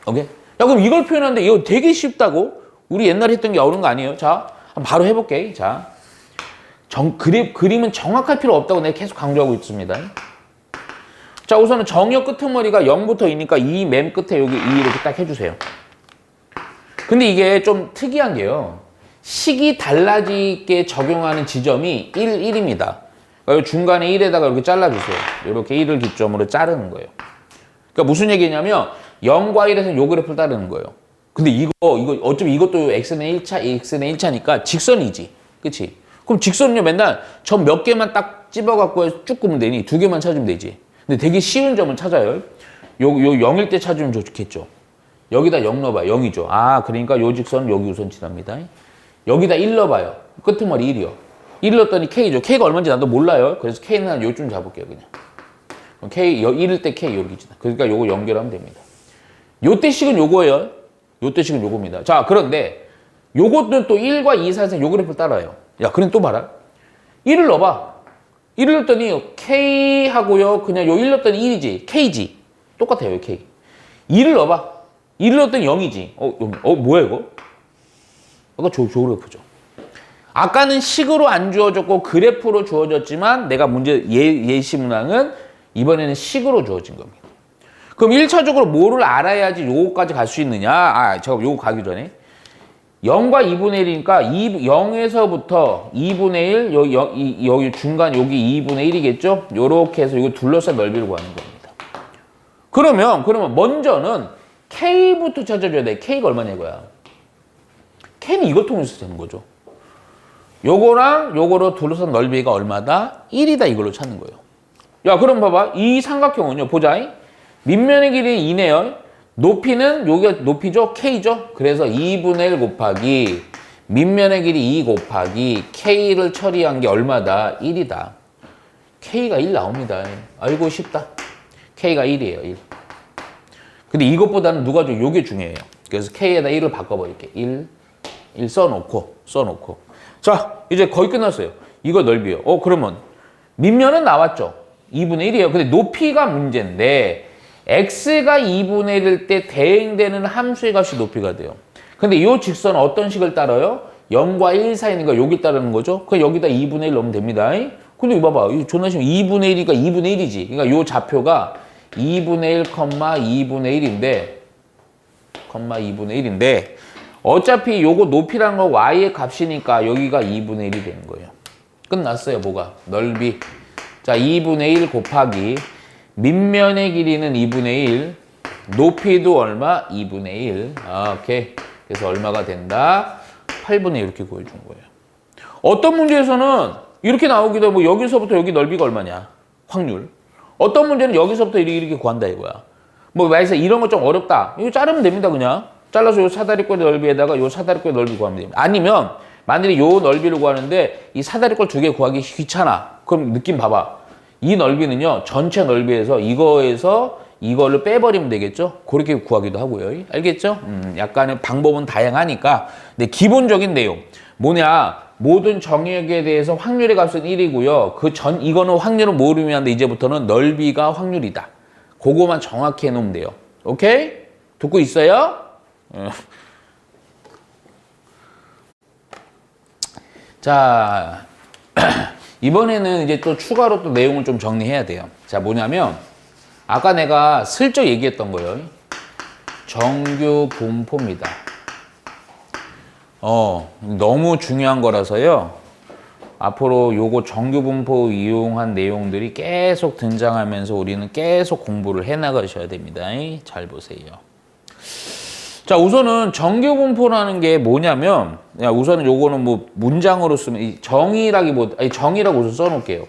Speaker 1: 오케이? 야, 그럼 이걸 표현하는데 이거 되게 쉽다고? 우리 옛날에 했던 게 어려운 거 아니에요? 자, 바로 해볼게. 자, 그림은 정확할 필요 없다고 내가 계속 강조하고 있습니다. 자, 우선은 정의역 끄트머리가 0부터 2니까 이 맨 끝에 여기 2 이렇게 딱 해주세요. 근데 이게 좀 특이한 게요. 식이 달라지게 적용하는 지점이 1, 1입니다. 그러니까 중간에 1에다가 이렇게 잘라주세요. 이렇게 1을 기점으로 자르는 거예요. 그러니까 무슨 얘기냐면 0과 1에서는 요 그래프를 따르는 거예요. 근데 이거 어차피 이것도 x는 1차, x는 1차니까 직선이지. 그치? 그럼 직선은요 맨날 점 몇 개만 딱 집어갖고 쭉 끄면 되니 두 개만 찾으면 되지. 근데 되게 쉬운 점을 찾아요. 요 0일 때 찾으면 좋겠죠. 여기다 0 넣어봐요. 0이죠. 아, 그러니까 요 직선은 여기 우선 지납니다. 여기다 1 넣어봐요. 끄트머리 1이요. 1 넣었더니 K죠. K가 얼마인지 나도 몰라요. 그래서 K는 한 요쯤 잡을게요, 그냥. K, 1일 때 K 여기 지나. 그러니까 요거 연결하면 됩니다. 요때 식은 요거예요. 요때 식은 요겁니다. 자, 그런데 요것도 또 1과 2 사이에서 요 그래프를 따라요. 야, 그럼 또 봐라. 1을 넣어봐. 1을 넣었더니 K하고요. 그냥 요 1 넣었더니 1이지. K지. 똑같아요, K. 2를 넣어봐. 2를 넣었더니 0이지. 뭐야, 이거? 아까 저 그래프죠. 아까는 식으로 안 주어졌고 그래프로 주어졌지만 내가 문제 예시 문항은 이번에는 식으로 주어진 겁니다. 그럼 1차적으로 뭐를 알아야지 요거까지 갈 수 있느냐? 저 요거 가기 전에 0과 2분의 1이니까 0에서부터 2분의 1, 여기 중간 여기 2분의 1이겠죠? 요렇게 해서 이거 둘러싼 넓이를 구하는 겁니다. 그러면 먼저는 K부터 찾아줘야 돼. K가 얼마냐 이거야. K는 이걸 통해서 되는 거죠. 요거랑 요거로 둘러싼 넓이가 얼마다? 1이다 이걸로 찾는 거예요. 야, 그럼 봐봐. 이 삼각형은요. 보자. 밑면의 길이 2네요. 높이는 여기가 높이죠? K죠? 그래서 2분의 1 곱하기 밑면의 길이 2 곱하기 K를 처리한 게 얼마다? 1이다. K가 1 나옵니다. 아이고 쉽다. K가 1이에요. 1. 근데 이것보다는 누가 좀 요게 중요해요. 그래서 K에다 1을 바꿔버릴게. 1 써놓고. 자, 이제 거의 끝났어요. 이거 넓이요. 그러면 밑면은 나왔죠. 2분의 1이에요. 근데 높이가 문제인데 x가 2분의 1일 때 대응되는 함수의 값이 높이가 돼요. 근데 이 직선은 어떤 식을 따라요? 0과 1 사이니까 여기 따르는 거죠. 그럼 여기다 2분의 1 넣으면 됩니다. 근데 이거 봐봐. 이거 존나 쉬워. 2분의 1이니까 2분의 1이지. 그러니까 이 좌표가 2분의 1, 2분의 1인데 어차피 요거 높이라는 거 y의 값이니까 여기가 2분의 1이 되는 거예요. 끝났어요. 뭐가? 넓이. 자, 2분의 1 곱하기 밑면의 길이는 2분의 1, 높이도 얼마? 2분의 1. 오케이. 그래서 얼마가 된다? 8분의 1 이렇게 구해준 거예요. 어떤 문제에서는 이렇게 나오기도 하고 여기서부터 여기 넓이가 얼마냐? 확률. 어떤 문제는 여기서부터 이렇게 구한다 이거야. 만약에 이런 거 좀 어렵다. 이거 자르면 됩니다, 그냥. 잘라서 요 사다리꼴 넓이에다가 요 사다리꼴 넓이 구하면 됩니다. 아니면 만일에 요 넓이를 구하는데 이 사다리꼴 두 개 구하기 귀찮아. 그럼 느낌 봐봐. 이 넓이는요, 전체 넓이에서 이거에서 이거를 빼버리면 되겠죠? 그렇게 구하기도 하고요. 알겠죠? 약간의 방법은 다양하니까. 근데 기본적인 내용. 뭐냐? 모든 정의역에 대해서 확률의 값은 1이고요. 이거는 확률은 뭐를 의미하는데 이제부터는 넓이가 확률이다. 그거만 정확히 해놓으면 돼요. 오케이? 듣고 있어요? 자, 이번에는 이제 또 추가로 또 내용을 좀 정리해야 돼요. 자, 뭐냐면 아까 내가 슬쩍 얘기했던 거예요. 정규 분포입니다. 너무 중요한 거라서요. 앞으로 요거 정규 분포 이용한 내용들이 계속 등장하면서 우리는 계속 공부를 해 나가셔야 됩니다. 잘 보세요. 자, 우선은 정규 분포라는 게 뭐냐면, 우선은 요거는 뭐 문장으로 쓰면 정의라고 우선 써놓을게요.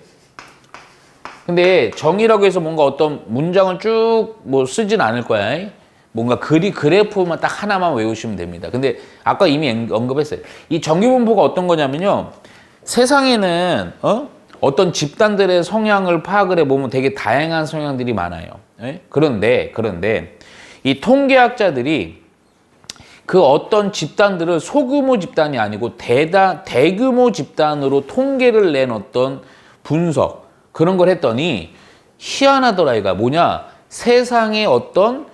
Speaker 1: 근데 정의라고 해서 뭔가 어떤 문장을 쭉 뭐 쓰진 않을 거야. 뭔가 그래프만 딱 하나만 외우시면 됩니다. 근데 아까 이미 언급했어요. 이 정규 분포가 어떤 거냐면요. 세상에는 어떤 집단들의 성향을 파악을 해보면 되게 다양한 성향들이 많아요. 그런데 이 통계학자들이 그 어떤 집단들을 소규모 집단이 아니고 대규모 집단으로 통계를 낸 어떤 분석, 그런 걸 했더니 희한하더라. 이가 뭐냐? 세상의 어떤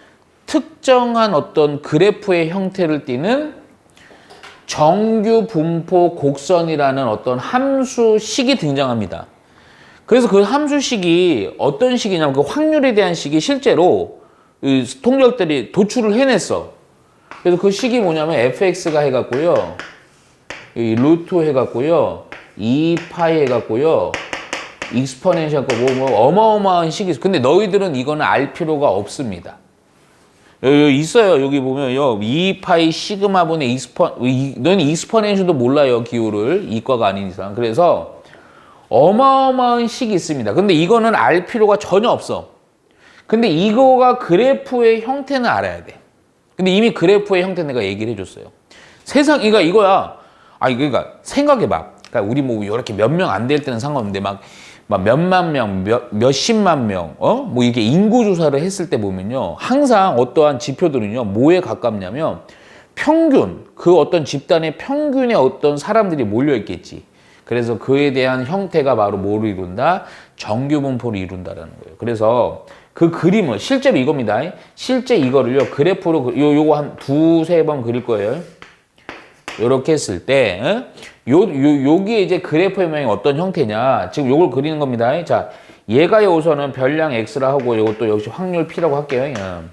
Speaker 1: 특정한 어떤 그래프의 형태를 띠는 정규 분포 곡선이라는 어떤 함수식이 등장합니다. 그래서 그 함수식이 어떤 식이냐면 그 확률에 대한 식이 실제로 통계학들이 도출을 해냈어. 그래서 그 식이 뭐냐면 fx가 해갖고요, 루트 해갖고요, 2파이 해갖고요, 익스포넨셜 뭐 어마어마한 식이 있어. 근데 너희들은 이거는 알 필요가 없습니다. 여기 있어요. 여기 보면요. 2파이 시그마분의 너는 익스포넨셜도 몰라요. 기호를. 이과가 아닌 이상. 그래서 어마어마한 식이 있습니다. 근데 이거는 알 필요가 전혀 없어. 근데 이거가 그래프의 형태는 알아야 돼. 근데 이미 그래프의 형태 내가 얘기를 해줬어요. 그러니까 이거야. 그러니까 생각해봐. 그러니까 우리 뭐 이렇게 몇 명 안 될 때는 상관없는데 막 몇만 명, 몇십만 명, 뭐 이렇게 인구 조사를 했을 때 보면요. 항상 어떠한 지표들은요. 뭐에 가깝냐면 평균, 그 어떤 집단의 평균에 어떤 사람들이 몰려 있겠지. 그래서 그에 대한 형태가 바로 뭐를 이룬다? 정규 분포를 이룬다라는 거예요. 그래서 그 그림을 실제로 이겁니다. 실제 이거를요. 그래프로 요거 한 두세 번 그릴 거예요. 요렇게 했을 때 여기에 이제 그래프의 모양이 어떤 형태냐. 지금 요걸 그리는 겁니다. 자, 얘가 우선은 별량 X라 하고 이것도 역시 확률 P라고 할게요.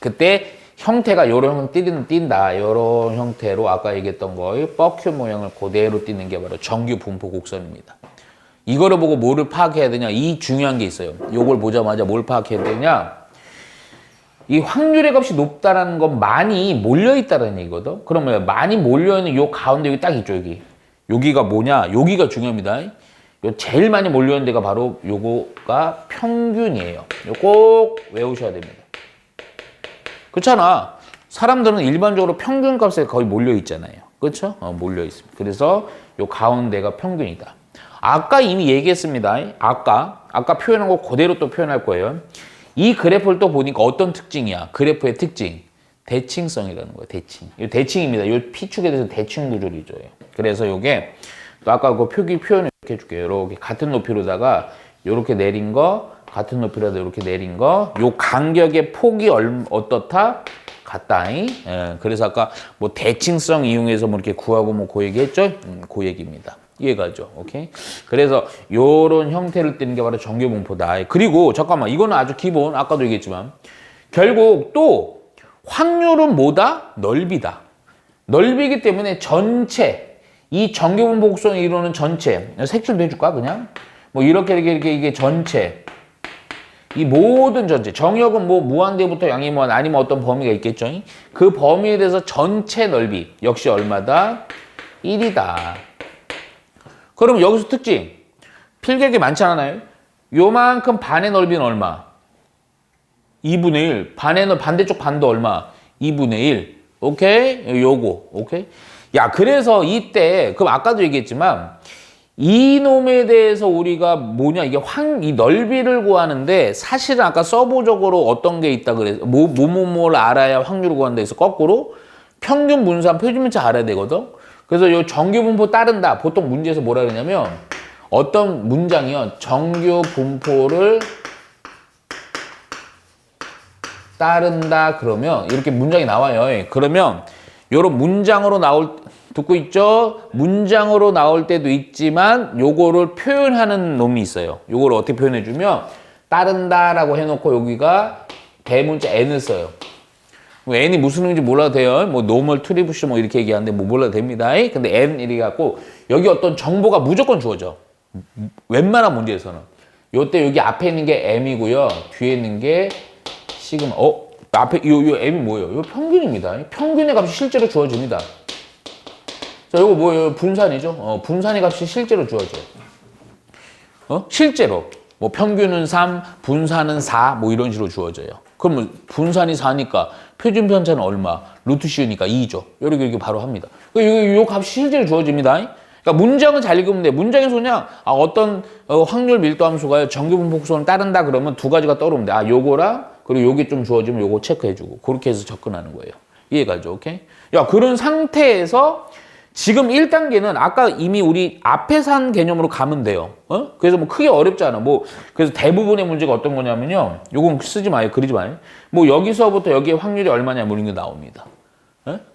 Speaker 1: 그때 형태가 요런 형태는 띈다. 요런 형태로 아까 얘기했던 거의 버큐 모양을 그대로 띄는 게 바로 정규 분포 곡선입니다. 이거를 보고 뭐를 파악해야 되냐? 이 중요한 게 있어요. 요걸 보자마자 뭘 파악해야 되냐? 이 확률의 값이 높다라는 건 많이 몰려있다는 얘기거든. 그러면 많이 몰려있는 요 가운데 여기 딱 있죠, 여기. 여기가 뭐냐? 여기가 중요합니다. 요 제일 많이 몰려있는 데가 바로 요거가 평균이에요. 요 꼭 외우셔야 됩니다. 그렇잖아. 사람들은 일반적으로 평균 값에 거의 몰려있잖아요. 그렇죠? 몰려있습니다. 그래서 요 가운데가 평균이다. 아까 이미 얘기했습니다. 아까 표현한 거 그대로 또 표현할 거예요. 이 그래프를 또 보니까 어떤 특징이야? 그래프의 특징. 대칭성이라는 거예요. 대칭. 이 대칭입니다. 이 P축에 대해서 대칭 구조를 줘요. 그래서 요게 또 아까 그 표현을 이렇게 해줄게요. 이렇게 같은 높이로다가 이렇게 내린 거, 같은 높이로다 이렇게 내린 거, 요 간격의 폭이 어떻다? 같다. 그래서 아까 뭐 대칭성 이용해서 뭐 이렇게 구하고 뭐 그 얘기 했죠? 그 얘기입니다. 이해가죠? 오케이? 그래서 요런 형태를 띠는 게 바로 정규 분포다. 그리고 잠깐만, 이거는 아주 기본, 아까도 얘기했지만 결국 또 확률은 뭐다? 넓이다. 넓이기 때문에 전체, 이 정규 분포 곡선을 이루는 전체, 색칠도 해줄까 그냥? 뭐 이렇게 이게 전체, 이 모든 전체, 정역은 뭐 무한대부터 양이무한 아니면 어떤 범위가 있겠죠? 그 범위에 대해서 전체 넓이 역시 얼마다? 1이다. 그럼 여기서 특징, 필격이 많지 않아요? 요만큼 반의 넓이는 얼마? 2분의 1. 반대쪽 반도 얼마? 2분의 1. 오케이? 요거. 오케이? 야, 그래서 이때, 그럼 아까도 얘기했지만, 이 놈에 대해서 우리가 뭐냐, 이 넓이를 구하는데, 사실은 아까 서부적으로 어떤 게 있다 그래서, 뭐를 알아야 확률을 구한다 해서 거꾸로 평균 분산 표준문자 알아야 되거든? 그래서 요 정규 분포 따른다. 보통 문제에서 뭐라 그러냐면, 어떤 문장이요, 정규 분포를 따른다 그러면 이렇게 문장이 나와요. 그러면 요런 문장으로 듣고 있죠? 문장으로 나올 때도 있지만 요거를 표현하는 놈이 있어요. 요거를 어떻게 표현해주면 따른다라고 해놓고 여기가 대문자 n을 써요. 뭐 n이 무슨 의미인지 몰라도 돼요. 뭐 노멀 트리부시 뭐 이렇게 얘기하는데 뭐 몰라도 됩니다. 근데 n 이렇게 갖고 여기 어떤 정보가 무조건 주어져. 웬만한 문제에서는. 요때 여기 앞에 있는 게 m이고요. 뒤에 있는 게 시그마. 앞에 요 m이 뭐예요? 요 평균입니다. 평균의 값이 실제로 주어집니다. 자, 요거 뭐예요? 분산이죠. 분산의 값이 실제로 주어져요. 실제로. 뭐 평균은 3, 분산은 4, 뭐 이런 식으로 주어져요. 그러면 분산이 4니까 표준 편차는 얼마? 루트 C니까 2죠. 이렇게 바로 합니다. 요 값이 실제로 주어집니다. 그러니까 문장은 잘 읽으면 돼. 문장에서 그냥 어떤 확률 밀도 함수가 정규 분포 곡선을 따른다 그러면 두 가지가 떠오르면 돼. 요거랑 그리고 요게 좀 주어지면 요거 체크해주고 그렇게 해서 접근하는 거예요. 이해가죠? 오케이? 야, 그런 상태에서 지금 1단계는 아까 이미 우리 앞에서 한 개념으로 가면 돼요. 그래서 뭐 크게 어렵지 않아. 그래서 대부분의 문제가 어떤 거냐면요. 요건 쓰지 마요. 그리지 마요. 뭐 여기서부터 여기에 확률이 얼마냐 뭐 이런 게 나옵니다.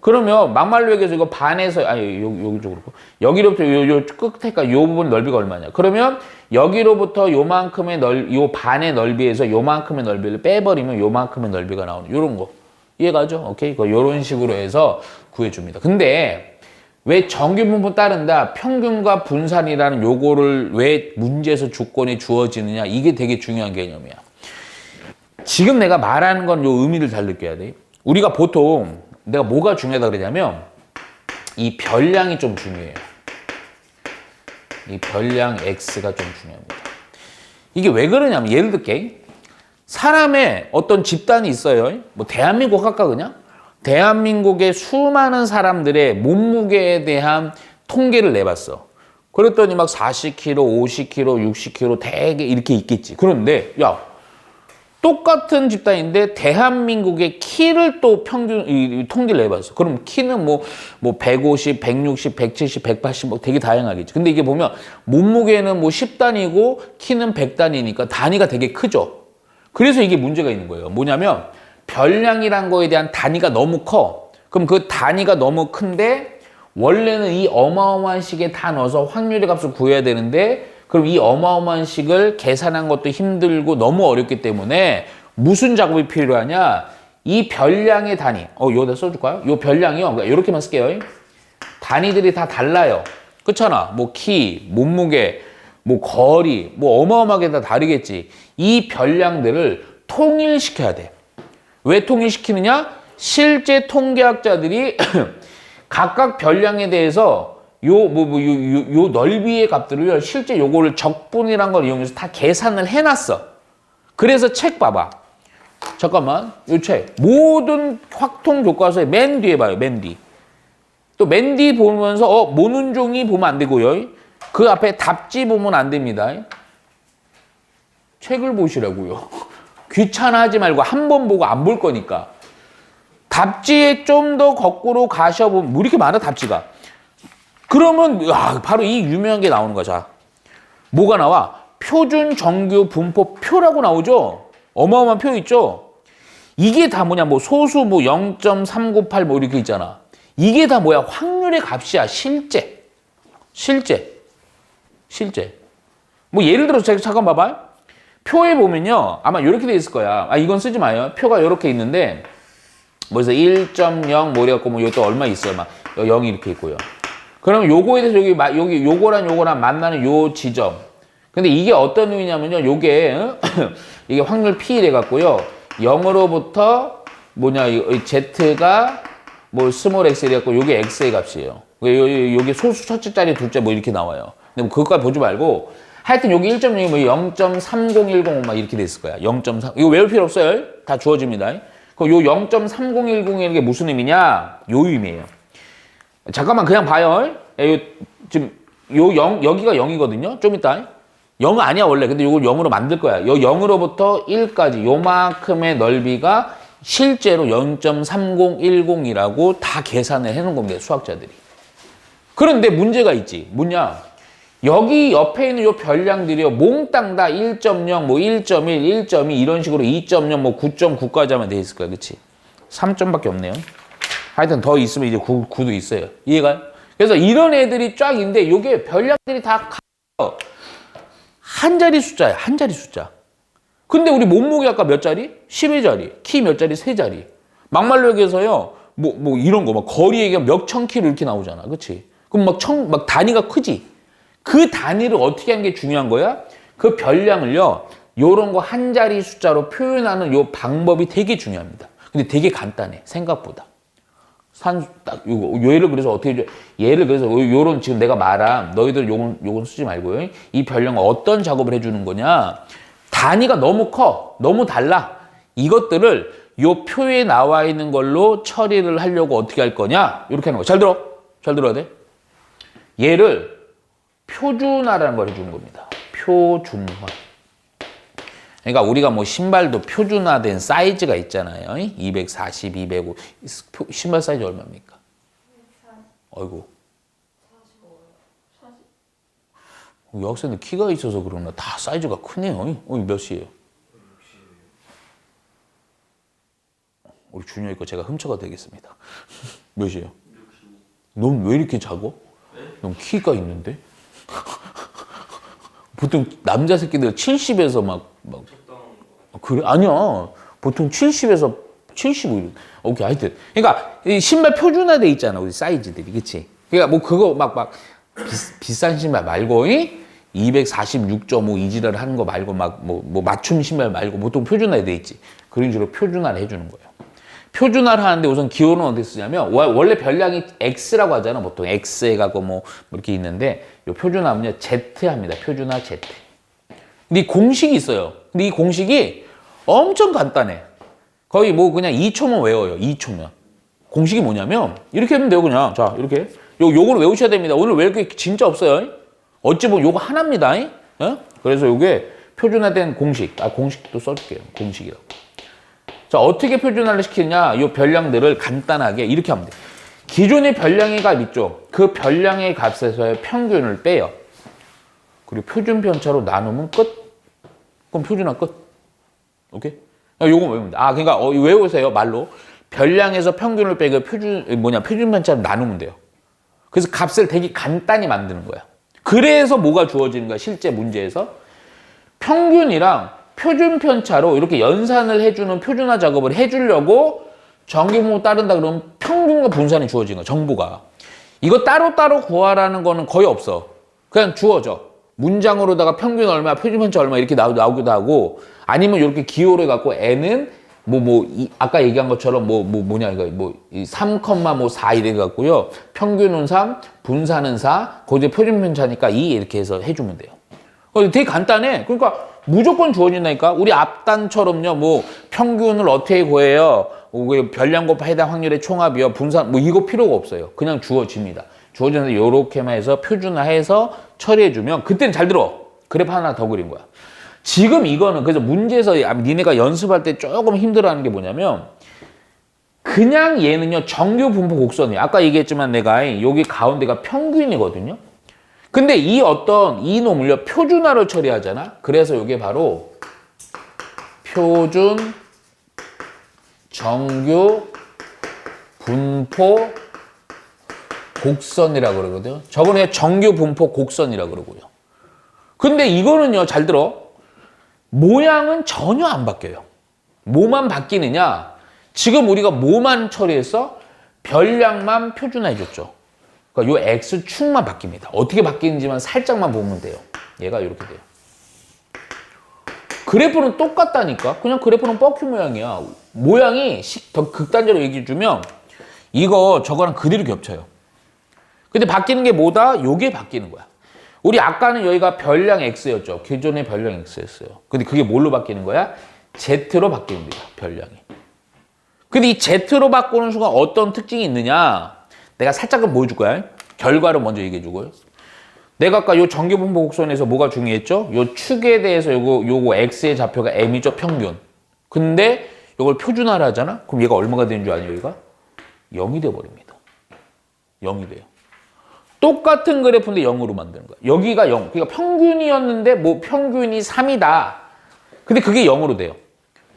Speaker 1: 그러면 막말로 얘기해서 이거 반에서, 여기 쪽으로. 여기로부터 요 끝에까지 요 부분 넓이가 얼마냐. 그러면 여기로부터 요만큼의 요 반의 넓이에서 요만큼의 넓이를 빼버리면 요만큼의 넓이가 나오는 요런 거. 이해가죠? 오케이? 요런 식으로 해서 구해줍니다. 근데 왜 정규 분포 따른다, 평균과 분산이라는 요거를 왜 문제에서 조건이 주어지느냐, 이게 되게 중요한 개념이야. 지금 내가 말하는 건 요 의미를 잘 느껴야 돼. 우리가 보통 내가 뭐가 중요하다 그러냐면 이 별량이 좀 중요해요. 이 별량 X가 좀 중요합니다. 이게 왜 그러냐면 예를 들게 사람의 어떤 집단이 있어요. 뭐 대한민국 할까 그냥? 대한민국의 수많은 사람들의 몸무게에 대한 통계를 내봤어. 그랬더니 막 40kg, 50kg, 60kg 되게 이렇게 있겠지. 그런데 야 똑같은 집단인데 대한민국의 키를 또 평균 통계를 내봤어. 그럼 키는 뭐 150, 160, 170, 180 뭐 되게 다양하겠지. 근데 이게 보면 몸무게는 뭐 10단위고 키는 100단위니까 단위가 되게 크죠. 그래서 이게 문제가 있는 거예요. 뭐냐면 별량이란 거에 대한 단위가 너무 커. 그럼 그 단위가 너무 큰데 원래는 이 어마어마한 식에 다 넣어서 확률의 값을 구해야 되는데 그럼 이 어마어마한 식을 계산한 것도 힘들고 너무 어렵기 때문에 무슨 작업이 필요하냐? 이 별량의 단위. 여기다 써줄까요? 이 별량이요. 이렇게만 쓸게요. 단위들이 다 달라요. 그렇잖아. 뭐 키, 몸무게, 뭐 거리, 뭐 어마어마하게 다 다르겠지. 이 별량들을 통일시켜야 돼. 왜 통일시키느냐? 실제 통계학자들이 각각 별량에 대해서 요 넓이의 값들을 실제 요거를 적분이란 걸 이용해서 다 계산을 해놨어. 그래서 책 봐봐. 잠깐만, 요 책. 모든 확통 교과서의 맨 뒤에 봐요, 맨 뒤. 또 맨 뒤 보면서, 모눈종이 보면 안 되고요. 그 앞에 답지 보면 안 됩니다. 책을 보시라고요. 귀찮아하지 말고 한 번 보고 안 볼 거니까. 답지에 좀 더 거꾸로 가셔보면, 뭐 이렇게 많아, 답지가. 그러면 바로 이 유명한 게 나오는 거야. 자, 뭐가 나와? 표준 정규 분포 표라고 나오죠. 어마어마한 표 있죠. 이게 다 뭐냐? 뭐 소수 뭐 0.398 뭐 이렇게 있잖아. 이게 다 뭐야? 확률의 값이야. 실제. 뭐 예를 들어서 제가 잠깐 봐봐요. 표에 보면요. 아마 이렇게 돼 있을 거야. 이건 쓰지 마요. 표가 이렇게 있는데 뭐에서 1.0 뭐 이래갖고 뭐 이것도 얼마 있어요. 막 0이 이렇게 있고요. 그러면 요거에 대해서 여기 요거랑 만나는 요 지점. 근데 이게 어떤 의미냐면요. 이게 확률 P 이래 갖고요. 0으로부터 Z가 뭐 스몰 x 이래 갖고 요게 X의 값이에요. 요게 소수 첫째 자리 둘째 뭐 이렇게 나와요. 근데 뭐 그것까지 보지 말고 하여튼 여기 1.0이 뭐 0.3010 막 이렇게 돼 있을 거야. 0.3 이거 외울 필요 없어요. 다 주어집니다. 그럼 요 0.3010이라는 게 무슨 의미냐? 요 의미예요. 잠깐만 그냥 봐요. 지금 여기가 0이거든요. 좀 이따. 0 아니야 원래. 근데 이걸 0으로 만들 거야. 요 0으로부터 1까지 요만큼의 넓이가 실제로 0.3010이라고 다 계산을 해놓은 겁니다. 수학자들이. 그런데 문제가 있지. 뭐냐? 여기 옆에 있는 요 별량들이요. 몽땅 다 1.0, 뭐 1.1, 1.2 이런 식으로 2.0, 뭐 9.9까지 하면 돼 있을 거야. 그치? 3점밖에 없네요. 하여튼 더 있으면 이제 9도 있어요. 이해가요? 그래서 이런 애들이 쫙 있는데 요게 별량들이 다 한 자리 숫자야. 한 자리 숫자. 근데 우리 몸무게 아까 몇 자리? 12자리. 키 몇 자리? 3자리. 막말로 얘기해서요. 뭐 이런 거 막 거리 얘기하면 몇천 킬로 이렇게 나오잖아. 그치? 그럼 막 단위가 크지? 그 단위를 어떻게 하는 게 중요한 거야? 그 별량을요. 요런 거 한 자리 숫자로 표현하는 요 방법이 되게 중요합니다. 근데 되게 간단해. 생각보다. 예를 그래서 요런 지금 내가 말한 너희들 요건 쓰지 말고요. 이 별량은 어떤 작업을 해주는 거냐? 단위가 너무 커. 너무 달라. 이것들을 요 표에 나와 있는 걸로 처리를 하려고 어떻게 할 거냐? 이렇게 하는 거. 잘 들어. 잘 들어야 돼. 얘를 표준화라는 걸 해주는 겁니다. 표준화. 그러니까 우리가 뭐 신발도 표준화된 사이즈가 있잖아요. 240, 205. 신발 사이즈 얼마입니까? 240. 아이고. 45요. 여학생들 키가 있어서 그러나 다 사이즈가 크네요. 몇 시예요? 우리 준영이 거 제가 훔쳐가 되겠습니다. 몇 시예요? 넌 왜 이렇게 작어? 넌 키가 있는데? 보통 남자 새끼들 70에서 막 그래? 아니야. 보통 70에서 75. 오케이, 하여튼. 그러니까 이 신발 표준화돼 있잖아, 우리 사이즈들이. 그치? 그러니까 뭐 그거 막 비싼 신발 말고 246.5 이지랄 하는 거 말고 뭐 맞춤 신발 말고 보통 표준화돼 있지. 그런 식으로 표준화를 해주는 거예요. 표준화를 하는데 우선 기호는 어떻게 쓰냐면 원래 별량이 X라고 하잖아. 보통 X 해가고 뭐 이렇게 있는데 이 표준화는요 Z 합니다. 표준화 Z. 근데 이 공식이 있어요. 근데 이 공식이 엄청 간단해. 거의 뭐 그냥 2초면 외워요. 2초면. 공식이 뭐냐면 이렇게 하면 돼요. 그냥 자 이렇게 요거는 외우셔야 됩니다. 오늘 외울 게 진짜 없어요. 어찌 보면 요거 하나입니다. 그래서 요게 표준화된 공식. 공식도 써줄게요. 공식이라고. 자, 어떻게 표준화를 시키느냐? 이 별량들을 간단하게 이렇게 하면 돼요. 기존의 별량의 값 있죠? 그 별량의 값에서의 평균을 빼요. 그리고 표준 편차로 나누면 끝. 그럼 표준화 끝. 오케이? 요거 외우면 돼. 그러니까 외우세요. 말로. 별량에서 평균을 빼고 표준 편차로 나누면 돼요. 그래서 값을 되게 간단히 만드는 거야. 그래서 뭐가 주어지는 거야? 실제 문제에서 평균이랑 표준 편차로 이렇게 연산을 해주는 표준화 작업을 해주려고 정규분모 따른다 그러면 평균과 분산이 주어지는 거야, 정보가. 이거 따로따로 구하라는 거는 거의 없어. 그냥 주어져. 문장으로다가 평균 얼마, 표준 편차 얼마 이렇게 나오기도 하고 아니면 이렇게 기호를 갖고 N은 아까 얘기한 것처럼 뭐냐, 이거 3,4 이래 갖고요. 평균은 3, 분산은 4, 거기에 표준 편차니까 2 이렇게 해서 해주면 돼요. 되게 간단해. 그러니까 무조건 주어진다니까. 우리 앞단처럼요. 뭐 평균을 어떻게 구해요? 별량 곱하 해당 확률의 총합이요. 분산 이거 필요가 없어요. 그냥 주어집니다. 주어지는데 요렇게만 해서 표준화해서 처리해주면 그때는 잘 들어. 그래프 하나 더 그린 거야. 지금 이거는 그래서 문제에서 니네가 연습할 때 조금 힘들어하는 게 뭐냐면 그냥 얘는요. 정규 분포 곡선이에요. 아까 얘기했지만 내가 여기 가운데가 평균이거든요. 근데 이 놈을요, 표준화를 처리하잖아? 그래서 이게 바로 표준, 정규, 분포, 곡선이라고 그러거든요. 저거는 정규, 분포, 곡선이라고 그러고요. 근데 이거는요, 잘 들어. 모양은 전혀 안 바뀌어요. 뭐만 바뀌느냐? 지금 우리가 뭐만 처리했어? 별량만 표준화해줬죠. 그러니까 요 X축만 바뀝니다. 어떻게 바뀌는지만 살짝만 보면 돼요. 얘가 이렇게 돼요. 그래프는 똑같다니까. 그냥 그래프는 뻑큐 모양이야. 모양이 더 극단적으로 얘기해주면 이거 저거랑 그대로 겹쳐요. 근데 바뀌는 게 뭐다? 요게 바뀌는 거야. 우리 아까는 여기가 별량 X였죠. 기존의 별량 X였어요. 근데 그게 뭘로 바뀌는 거야? Z로 바뀝니다. 별량이. 근데 이 Z로 바꾸는 순간 어떤 특징이 있느냐? 내가 살짝은 보여줄 거야. 결과를 먼저 얘기해 주고요. 내가 아까 요 정규분포 곡선에서 뭐가 중요했죠? 요 축에 대해서 요거 X의 좌표가 M이죠, 평균. 근데 요걸 표준화를 하잖아? 그럼 얘가 얼마가 되는 줄 아니, 여기가? 0이 돼버립니다. 0이 돼요. 똑같은 그래프인데 0으로 만드는 거야. 여기가 0. 그러니까 평균이었는데 평균이 3이다. 근데 그게 0으로 돼요.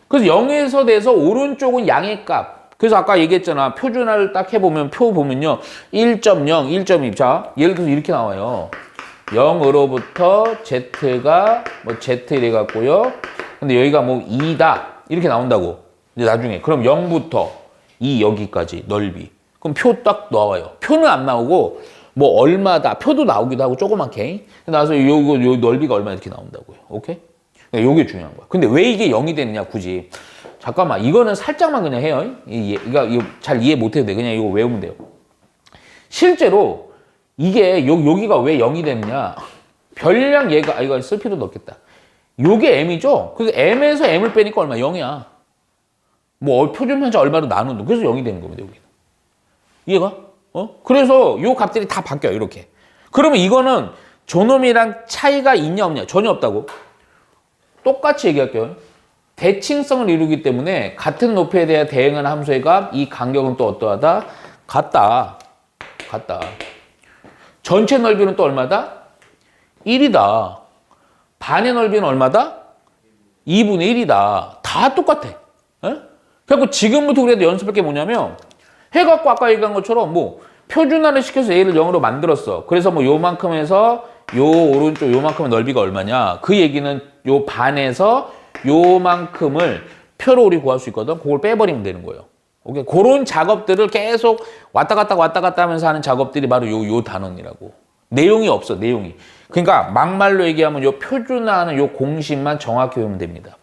Speaker 1: 그래서 0에서 돼서 오른쪽은 양의 값. 그래서 아까 얘기했잖아. 표준화를 딱 해보면 표 보면요. 1.0, 1.2. 자, 예를 들어서 이렇게 나와요. 0으로부터 Z가 Z 이래 갖고요. 근데 여기가 2다. 이렇게 나온다고. 이제 나중에. 그럼 0부터 2 여기까지 넓이. 그럼 표 딱 나와요. 표는 안 나오고 얼마다. 표도 나오기도 하고 조그맣게. 나와서 요 넓이가 얼마 이렇게 나온다고요. 오케이? 요게 중요한 거야. 근데 왜 이게 0이 되느냐, 굳이. 잠깐만, 이거는 살짝만 그냥 해요. 이거 잘 이해 못 해도 돼. 그냥 이거 외우면 돼요. 실제로 이게 여기가 왜 0이 되느냐. 별량 얘가, 이거 쓸 필요도 없겠다. 요게 M이죠? 그래서 M에서 M을 빼니까 얼마? 0이야. 표준 편차 얼마로 나누는, 그래서 0이 되는 겁니다, 여기는. 이해가? 그래서 요 값들이 다 바뀌어요, 이렇게. 그러면 이거는 저놈이랑 차이가 있냐, 없냐? 전혀 없다고. 똑같이 얘기할게요. 대칭성을 이루기 때문에 같은 높이에 대해 대응하는 함수의 값, 이 간격은 또 어떠하다? 같다. 전체 넓이는 또 얼마다? 1이다. 반의 넓이는 얼마다? 2분의 1이다. 다 똑같아. 그래서 지금부터 우리가 연습할 게 뭐냐면 해갖고 아까 얘기한 것처럼 표준화를 시켜서 얘를 0으로 만들었어. 그래서 요만큼에서 요 오른쪽 요만큼의 넓이가 얼마냐. 그 얘기는 요 반에서 요만큼을 표로 우리 구할 수 있거든. 그걸 빼버리면 되는 거예요. 오케이? 그런 작업들을 계속 왔다 갔다 하면서 하는 작업들이 바로 요 단원이라고. 내용이 없어, 내용이. 그러니까 막말로 얘기하면 요 표준화하는 요 공식만 정확히 외우면 됩니다.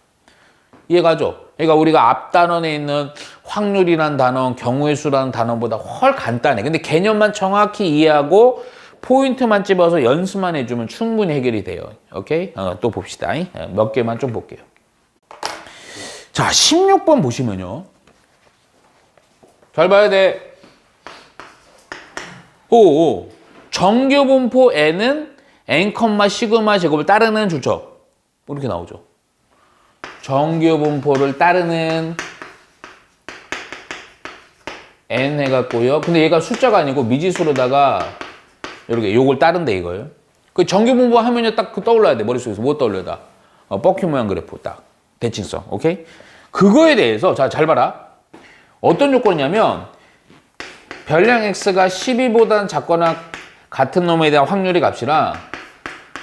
Speaker 1: 이해가죠? 그러니까 우리가 앞 단원에 있는 확률이란 단원, 경우의 수라는 단원보다 훨 간단해. 근데 개념만 정확히 이해하고 포인트만 집어서 연습만 해주면 충분히 해결이 돼요. 오케이? 또 봅시다. 몇 개만 좀 볼게요. 자, 16번 보시면요. 잘 봐야 돼. 오. 정규분포 n은 n, 시그마 제곱을 따르는 주적. 이렇게 나오죠. 정규분포를 따르는 n 해갖고요. 근데 얘가 숫자가 아니고 미지수로다가 이렇게 요걸 따른다 이거예요. 그 정규분포 하면요 딱 그 떠올라야 돼. 머릿속에서 뭐 떠올려다. 뻑큐 모양 그래프 딱. 대칭성. 오케이? 그거에 대해서 잘 봐라. 어떤 조건이냐면 별량 x가 12보다는 작거나 같은 놈에 대한 확률의 값이랑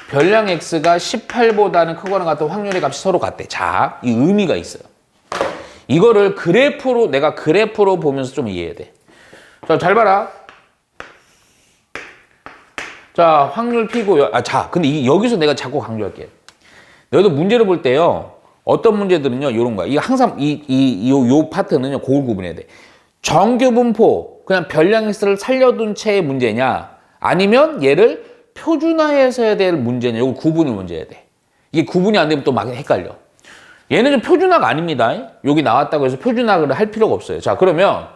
Speaker 1: 별량 x가 18보다는 크거나 같은 확률의 값이 서로 같대. 자, 이 의미가 있어요. 이거를 그래프로 내가 그래프로 보면서 좀 이해해야 돼. 자, 잘 봐라. 자, 확률 P고요. 자, 근데 여기서 내가 자꾸 강조할게. 너희도 문제를 볼 때요. 어떤 문제들은요, 요런 거야. 이거 항상 요 파트는요, 그걸 구분해야 돼. 정규분포, 그냥 별량 x를 살려둔 채의 문제냐, 아니면 얘를 표준화해서 해야 될 문제냐, 이걸 구분을 먼저 해야 돼. 이게 구분이 안 되면 또 막 헷갈려. 얘는 좀 표준화가 아닙니다. 여기 나왔다고 해서 표준화를 할 필요가 없어요. 자, 그러면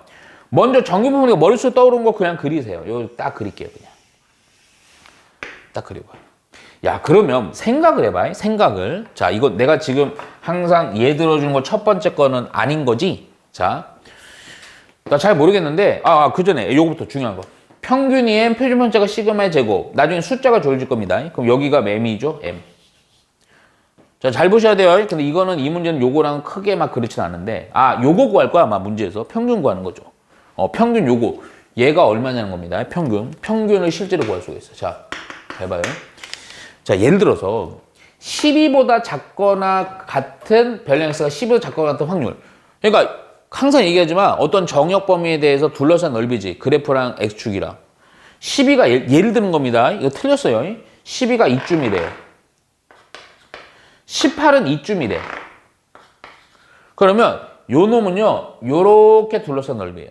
Speaker 1: 먼저 정규분포가 머릿속에 떠오르는 거 그냥 그리세요. 이거 딱 그릴게요, 그냥. 딱 그리고. 야, 그러면 생각을 해봐. 생각을. 자, 이거 내가 지금 항상 예 들어주는 거 첫 번째 거는 아닌 거지? 자, 나 잘 모르겠는데, 그 전에 요거부터 중요한 거. 평균이 m, 표준 편차가 시그마의 제곱. 나중에 숫자가 조여질 겁니다. 그럼 여기가 m이죠, m. 자, 잘 보셔야 돼요. 근데 이거는 이 문제는 요거랑 크게 막 그렇진 않은데, 요거 구할 거야, 아마 문제에서. 평균 구하는 거죠. 평균 요거. 얘가 얼마냐는 겁니다. 평균. 평균을 실제로 구할 수가 있어. 자, 잘 봐요. 자, 예를 들어서 12보다 작거나 같은 별량 x가 12보다 작거나 같은 확률. 그러니까 항상 얘기하지만 어떤 정역 범위에 대해서 둘러싼 넓이지. 그래프랑 x축이랑. 12가 예를 드는 겁니다. 이거 틀렸어요. 12가 이쯤이래요. 18은 이쯤이래. 그러면 요 놈은요. 요렇게 둘러싼 넓이에요.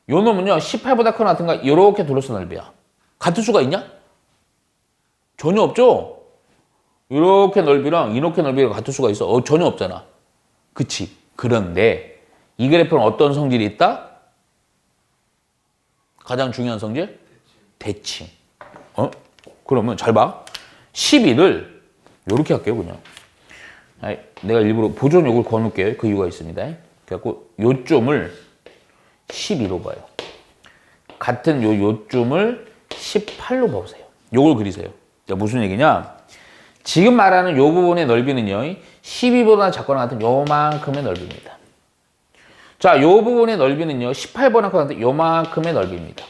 Speaker 1: 요 놈은요. 18보다 크거나 같은가 요렇게 둘러싼 넓이야. 같을 수가 있냐? 전혀 없죠? 이렇게 넓이랑 이렇게 넓이가 같을 수가 있어? 전혀 없잖아. 그치? 그런데 이 그래프는 어떤 성질이 있다? 가장 중요한 성질? 대칭. 그러면 잘 봐. 12를 이렇게 할게요, 그냥. 내가 일부러 보존 요걸 거놓을게요. 그 이유가 있습니다. 그래갖고 요점을 12로 봐요. 같은 요점을 18로 보세요. 요걸 그리세요. 자, 무슨 얘기냐? 지금 말하는 요 부분의 넓이는요, 12보다 작거나 같은 요만큼의 넓이입니다. 자, 요 부분의 넓이는요, 18보다 같은 요만큼의 넓이입니다.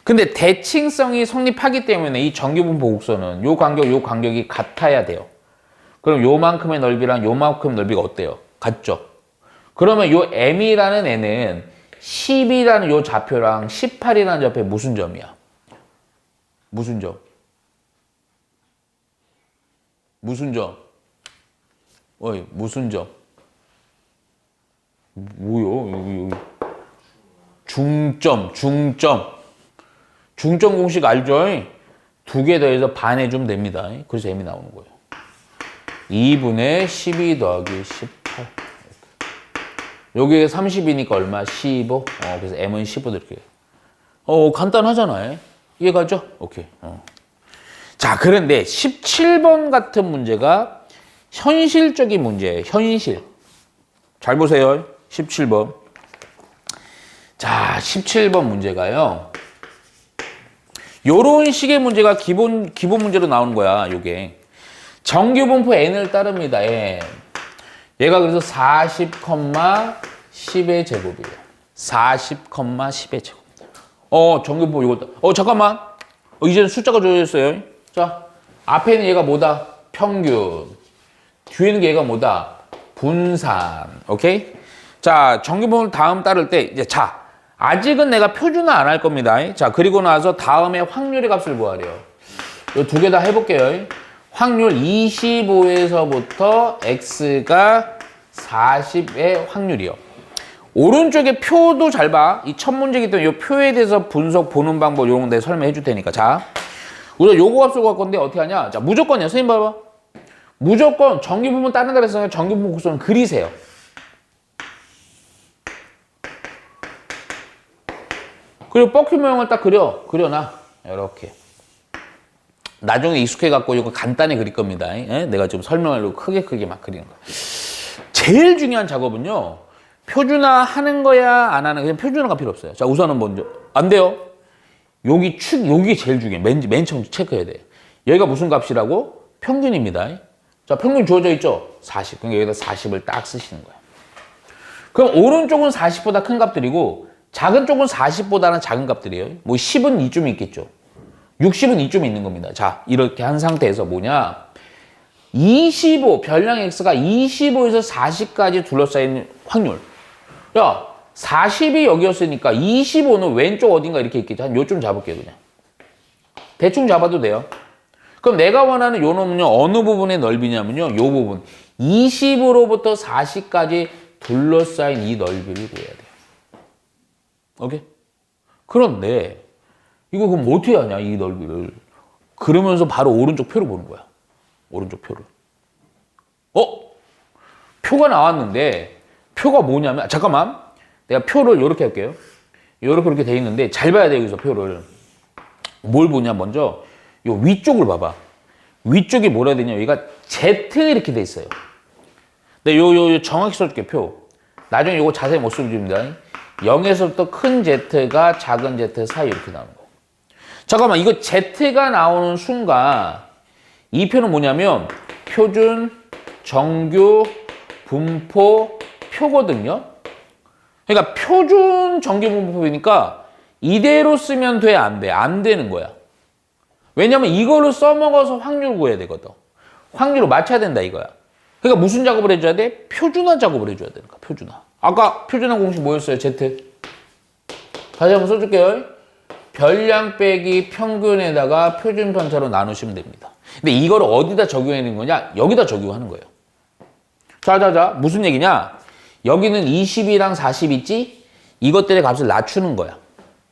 Speaker 1: 근데 대칭성이 성립하기 때문에 이 정규분포 곡선은 요 간격이 같아야 돼요. 그럼 요만큼의 넓이랑 요만큼의 넓이가 어때요? 같죠? 그러면 요 m이라는 애는 10이라는 요 좌표랑 18이라는 좌표에 무슨 점이야? 무슨 점? 무슨 점? 무슨 점? 뭐요? 여기. 중점. 중점 공식 알죠? 2개 더해서 반 해주면 됩니다. 그래서 m이 나오는 거예요. 2분의 12 더하기 18. 여기에 30이니까 얼마? 15. 그래서 m은 15 이렇게. 간단하잖아요. 이해가죠? 오케이. 자, 그런데 17번 같은 문제가 현실적인 문제예요. 현실. 잘 보세요. 17번. 자, 17번 문제가요. 요런 식의 문제가 기본 문제로 나오는 거야, 요게. 정규분포 n을 따릅니다, n. 얘가 그래서 40, 10의 제곱이에요. 40, 10의 제곱. 정규분포 이거. 잠깐만. 이제는 숫자가 조여졌어요. 자, 앞에 있는 얘가 뭐다? 평균. 뒤에 있는 게 얘가 뭐다? 분산. 오케이? 자, 정규분포를 다음 따를 때, 자, 아직은 내가 표준화 안 할 겁니다. 자, 그리고 나서 다음에 확률의 값을 구하래요. 이 2개 다 해볼게요. 확률 25에서부터 x가 40의 확률이요. 오른쪽에 표도 잘 봐. 이 첫 문제이기 때문에 이 표에 대해서 분석 보는 방법 이런 거 내가 설명해 줄 테니까. 자, 우리가 요거 값을 구할 건데 어떻게 하냐? 자, 무조건이야. 선생님 봐봐. 무조건 전기 부분 따른다 그랬으니까 전기 부분 곡선을 그리세요. 그리고 뻑큐 모형을 딱 그려놔. 이렇게. 나중에 익숙해갖고 이거 간단히 그릴 겁니다. 예? 내가 지금 설명하려고 크게 막 그리는 거야. 제일 중요한 작업은요. 표준화 하는 거야, 안 하는 거야? 그냥 표준화가 필요 없어요. 자, 우선은 먼저. 안 돼요. 여기 여기 제일 중요해. 맨 처음 체크해야 돼. 여기가 무슨 값이라고? 평균입니다. 자, 평균 주어져 있죠? 40. 그러니까 여기다 40을 딱 쓰시는 거야. 그럼 오른쪽은 40보다 큰 값들이고, 작은 쪽은 40보다는 작은 값들이에요. 뭐 10은 이쯤에 있겠죠. 60은 이쯤에 있는 겁니다. 자, 이렇게 한 상태에서 뭐냐? 25, 별량 x가 25에서 40까지 둘러싸인 확률. 야, 40이 여기였으니까 25는 왼쪽 어딘가 이렇게 있겠지. 한 요쯤 잡을게요, 그냥. 대충 잡아도 돼요. 그럼 내가 원하는 요 놈은요, 어느 부분의 넓이냐면요, 요 부분. 20으로부터 40까지 둘러싸인 이 넓이를 구해야 돼요. 오케이? 그런데, 이거 그럼 어떻게 하냐, 이 넓이를. 그러면서 바로 오른쪽 표를 보는 거야. 오른쪽 표를. 표가 나왔는데, 표가 뭐냐면, 잠깐만. 내가 표를 이렇게 할게요. 이렇게 돼 있는데, 잘 봐야 돼, 여기서 표를. 뭘 보냐, 먼저. 요 위쪽을 봐봐. 위쪽이 뭐라 해야 되냐, 여기가 Z 이렇게 돼 있어요. 근데 요 정확히 써줄게, 표. 나중에 요거 자세히 못 써줍니다. 0에서부터 큰 Z가 작은 Z 사이 이렇게 나오는 거예요. 잠깐만, 이거 Z가 나오는 순간, 이 표는 뭐냐면, 표준, 정규, 분포, 표거든요. 그러니까 표준 정규 분포니까 이대로 쓰면 돼, 안 돼? 안 되는 거야. 왜냐면 이걸로 써먹어서 확률 구해야 되거든. 확률을 맞춰야 된다 이거야. 그러니까 무슨 작업을 해줘야 돼? 표준화 작업을 해줘야 되는 거야. 표준화. 아까 표준화 공식 뭐였어요? Z. 다시 한번 써줄게요. 별량 빼기 평균에다가 표준 편차로 나누시면 됩니다. 근데 이거를 어디다 적용하는 거냐? 여기다 적용하는 거예요. 자. 무슨 얘기냐? 여기는 20이랑 40 있지? 이것들의 값을 낮추는 거야.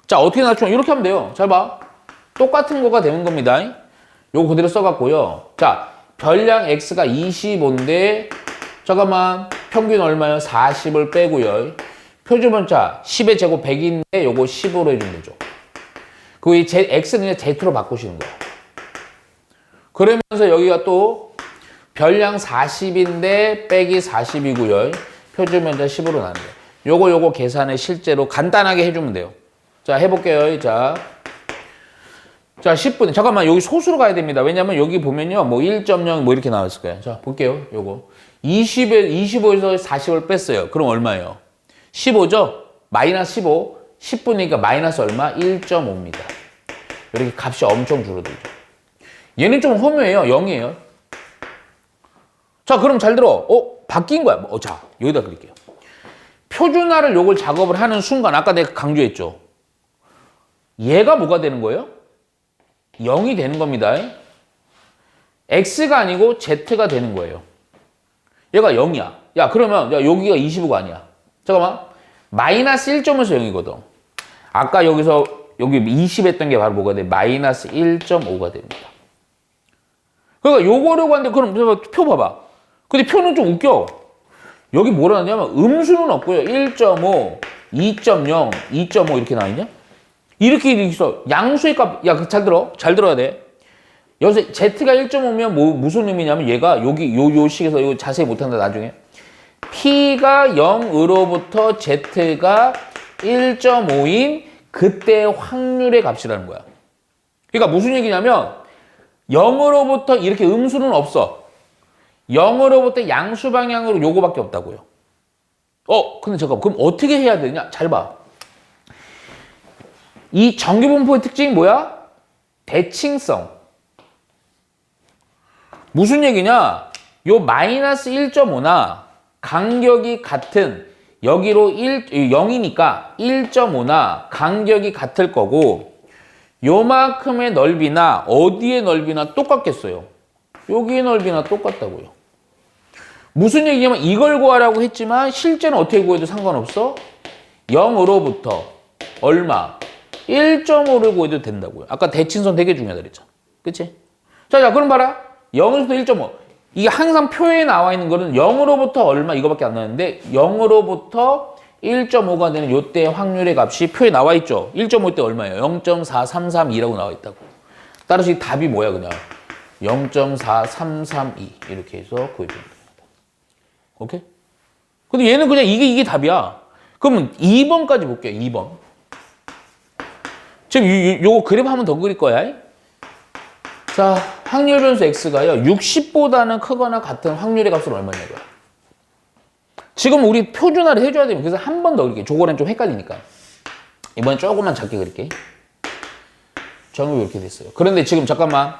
Speaker 1: 자, 어떻게 낮추냐? 이렇게 하면 돼요. 잘 봐. 똑같은 거가 되는 겁니다. 요거 그대로 써갖고요. 자, 별량 x가 25인데, 잠깐만, 평균 얼마요? 40을 빼고요. 표준 편차 10의 제곱 100인데, 요거 10으로 해주면 되죠. 그 이 x는 z로 바꾸시는 거야. 그러면서 여기가 또 별량 40인데 빼기 40이고요. 표준 편차 10으로 나는 거예요. 요거 계산을 실제로 간단하게 해주면 돼요. 자, 해볼게요. 자, 10분. 잠깐만, 여기 소수로 가야 됩니다. 왜냐면 여기 보면요, 뭐 1.0 뭐 이렇게 나왔을 거예요. 자, 볼게요. 요거. 25에서 40을 뺐어요. 그럼 얼마예요? 15죠? 마이너스 15. 10분이니까 마이너스 얼마? 1.5입니다. 이렇게 값이 엄청 줄어들죠. 얘는 좀 허무해요. 0이에요. 자, 그럼 잘 들어. 바뀐 거야. 자, 여기다 그릴게요. 표준화를 요걸 작업을 하는 순간, 아까 내가 강조했죠. 얘가 뭐가 되는 거예요? 0이 되는 겁니다. X가 아니고 Z가 되는 거예요. 얘가 0이야. 야, 그러면, 야, 여기가 25가 아니야. 잠깐만. 마이너스 1.5에서 0이거든. 아까 여기 20 했던 게 바로 뭐가 돼? 마이너스 1.5가 됩니다. 그러니까 요거려고 하는데, 그럼 표 봐봐. 근데 표는 좀 웃겨. 여기 뭐라 하냐면, 음수는 없고요. 1.5, 2.0, 2.5 이렇게 나와있냐? 이렇게 있어. 양수의 값, 야, 잘 들어. 잘 들어야 돼. 여기서 Z가 1.5면 무슨 의미냐면 얘가 여기 요 식에서 이거 자세히 못한다, 나중에. P가 0으로부터 Z가 1.5인 그때 확률의 값이라는 거야. 그러니까 무슨 얘기냐면 0으로부터 이렇게 음수는 없어. 0으로부터 양수 방향으로 요거밖에 없다고요. 근데 잠깐, 그럼 어떻게 해야 되냐? 잘 봐. 이 정규분포의 특징이 뭐야? 대칭성. 무슨 얘기냐? 요 마이너스 1.5나 간격이 같은 여기로 0이니까 1.5나 간격이 같을 거고 요만큼의 넓이나 어디의 넓이나 똑같겠어요? 여기의 넓이나 똑같다고요. 무슨 얘기냐면 이걸 구하라고 했지만 실제는 어떻게 구해도 상관없어. 0으로부터 얼마? 1.5를 구해도 된다고요. 아까 대칭선 되게 중요하다 그랬죠. 그치? 자, 그럼 봐라. 0에서부터 1.5. 이게 항상 표에 나와 있는 거는 0으로부터 얼마 이거밖에 안 나왔는데 0으로부터 1.5가 되는 요때 확률의 값이 표에 나와 있죠. 1.5 때 얼마예요? 0.4332라고 나와 있다고. 따라서 이 답이 뭐야 그냥? 0.4332 이렇게 해서 구해주면 됩니다. 오케이? 근데 얘는 그냥 이게 답이야. 그러면 2번까지 볼게요. 2번. 지금 요거 그래프 한 번 더 그릴 거야. 자, 확률 변수 x가요. 60보다는 크거나 같은 확률의 값은 얼마냐고요. 지금 우리 표준화를 해줘야 됩니다. 그래서 한 번 더 그릴게요. 저거랑 좀 헷갈리니까. 이번엔 조금만 작게 그릴게. 정답이 이렇게 됐어요. 그런데 지금 잠깐만.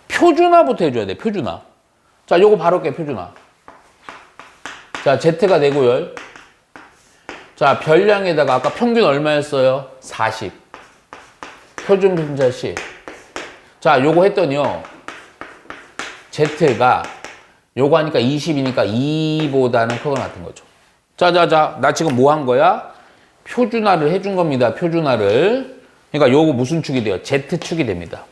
Speaker 1: 표준화부터 해줘야 돼. 표준화. 자, 요거 바로 할게요. 표준화. 자, z가 되고요. 자, 별량에다가 아까 평균 얼마였어요? 40. 표준 분자 10. 자, 요거 했더니요. z가 요거 하니까 20이니까 2보다는 크거나 같은 거죠. 자, 나 지금 뭐 한 거야? 표준화를 해준 겁니다. 표준화를. 그러니까 요거 무슨 축이 돼요? z축이 됩니다.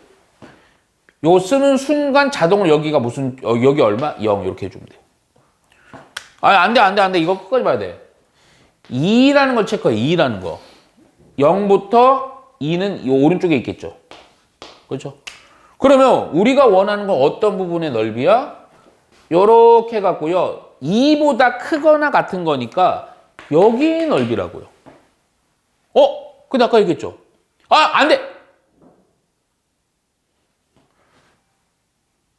Speaker 1: 요거 쓰는 순간 자동으로 여기가 무슨, 여기 얼마? 0 이렇게 해주면 돼요. 안 돼. 이거 끝까지 봐야 돼. 2라는 걸 체크해. 2라는 거. 0부터 2는 이 오른쪽에 있겠죠. 그렇죠? 그러면 우리가 원하는 건 어떤 부분의 넓이야? 요렇게 해갖고요. 2보다 크거나 같은 거니까 여기 넓이라고요. 근데 아까 얘기했죠. 안 돼!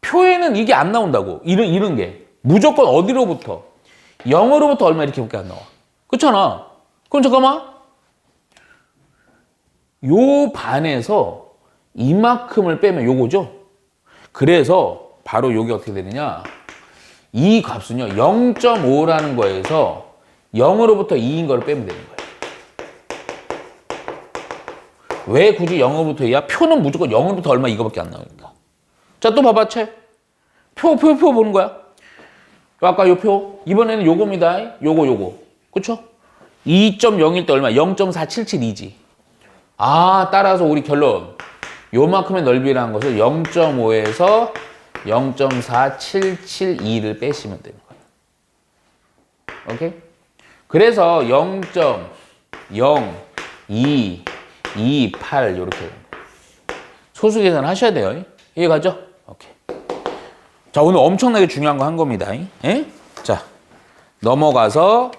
Speaker 1: 표에는 이게 안 나온다고. 이런 게. 무조건 어디로부터? 0으로부터 얼마 이렇게밖에 안 나와. 그렇잖아. 그럼 잠깐만. 요 반에서 이만큼을 빼면 요거죠. 그래서 바로 요게 어떻게 되느냐. 이 값은요. 0.5라는 거에서 0으로부터 2인 거를 빼면 되는 거예요. 왜 굳이 0으로부터 2야? 표는 무조건 0으로부터 얼마 이거밖에 안 나오니까. 자, 또 봐봐, 책. 표 보는 거야. 아까 요 표. 이번에는 요겁니다. 요거. 그쵸? 2.0일 때 얼마? 0.4772지. 따라서 우리 결론. 요만큼의 넓이라는 것을 0.5에서 0.4772를 빼시면 되는 거예요. 오케이? 그래서 0.0228 이렇게 소수 계산 하셔야 돼요. 이해가죠? 오케이. 자, 오늘 엄청나게 중요한 거 한 겁니다. 자, 넘어가서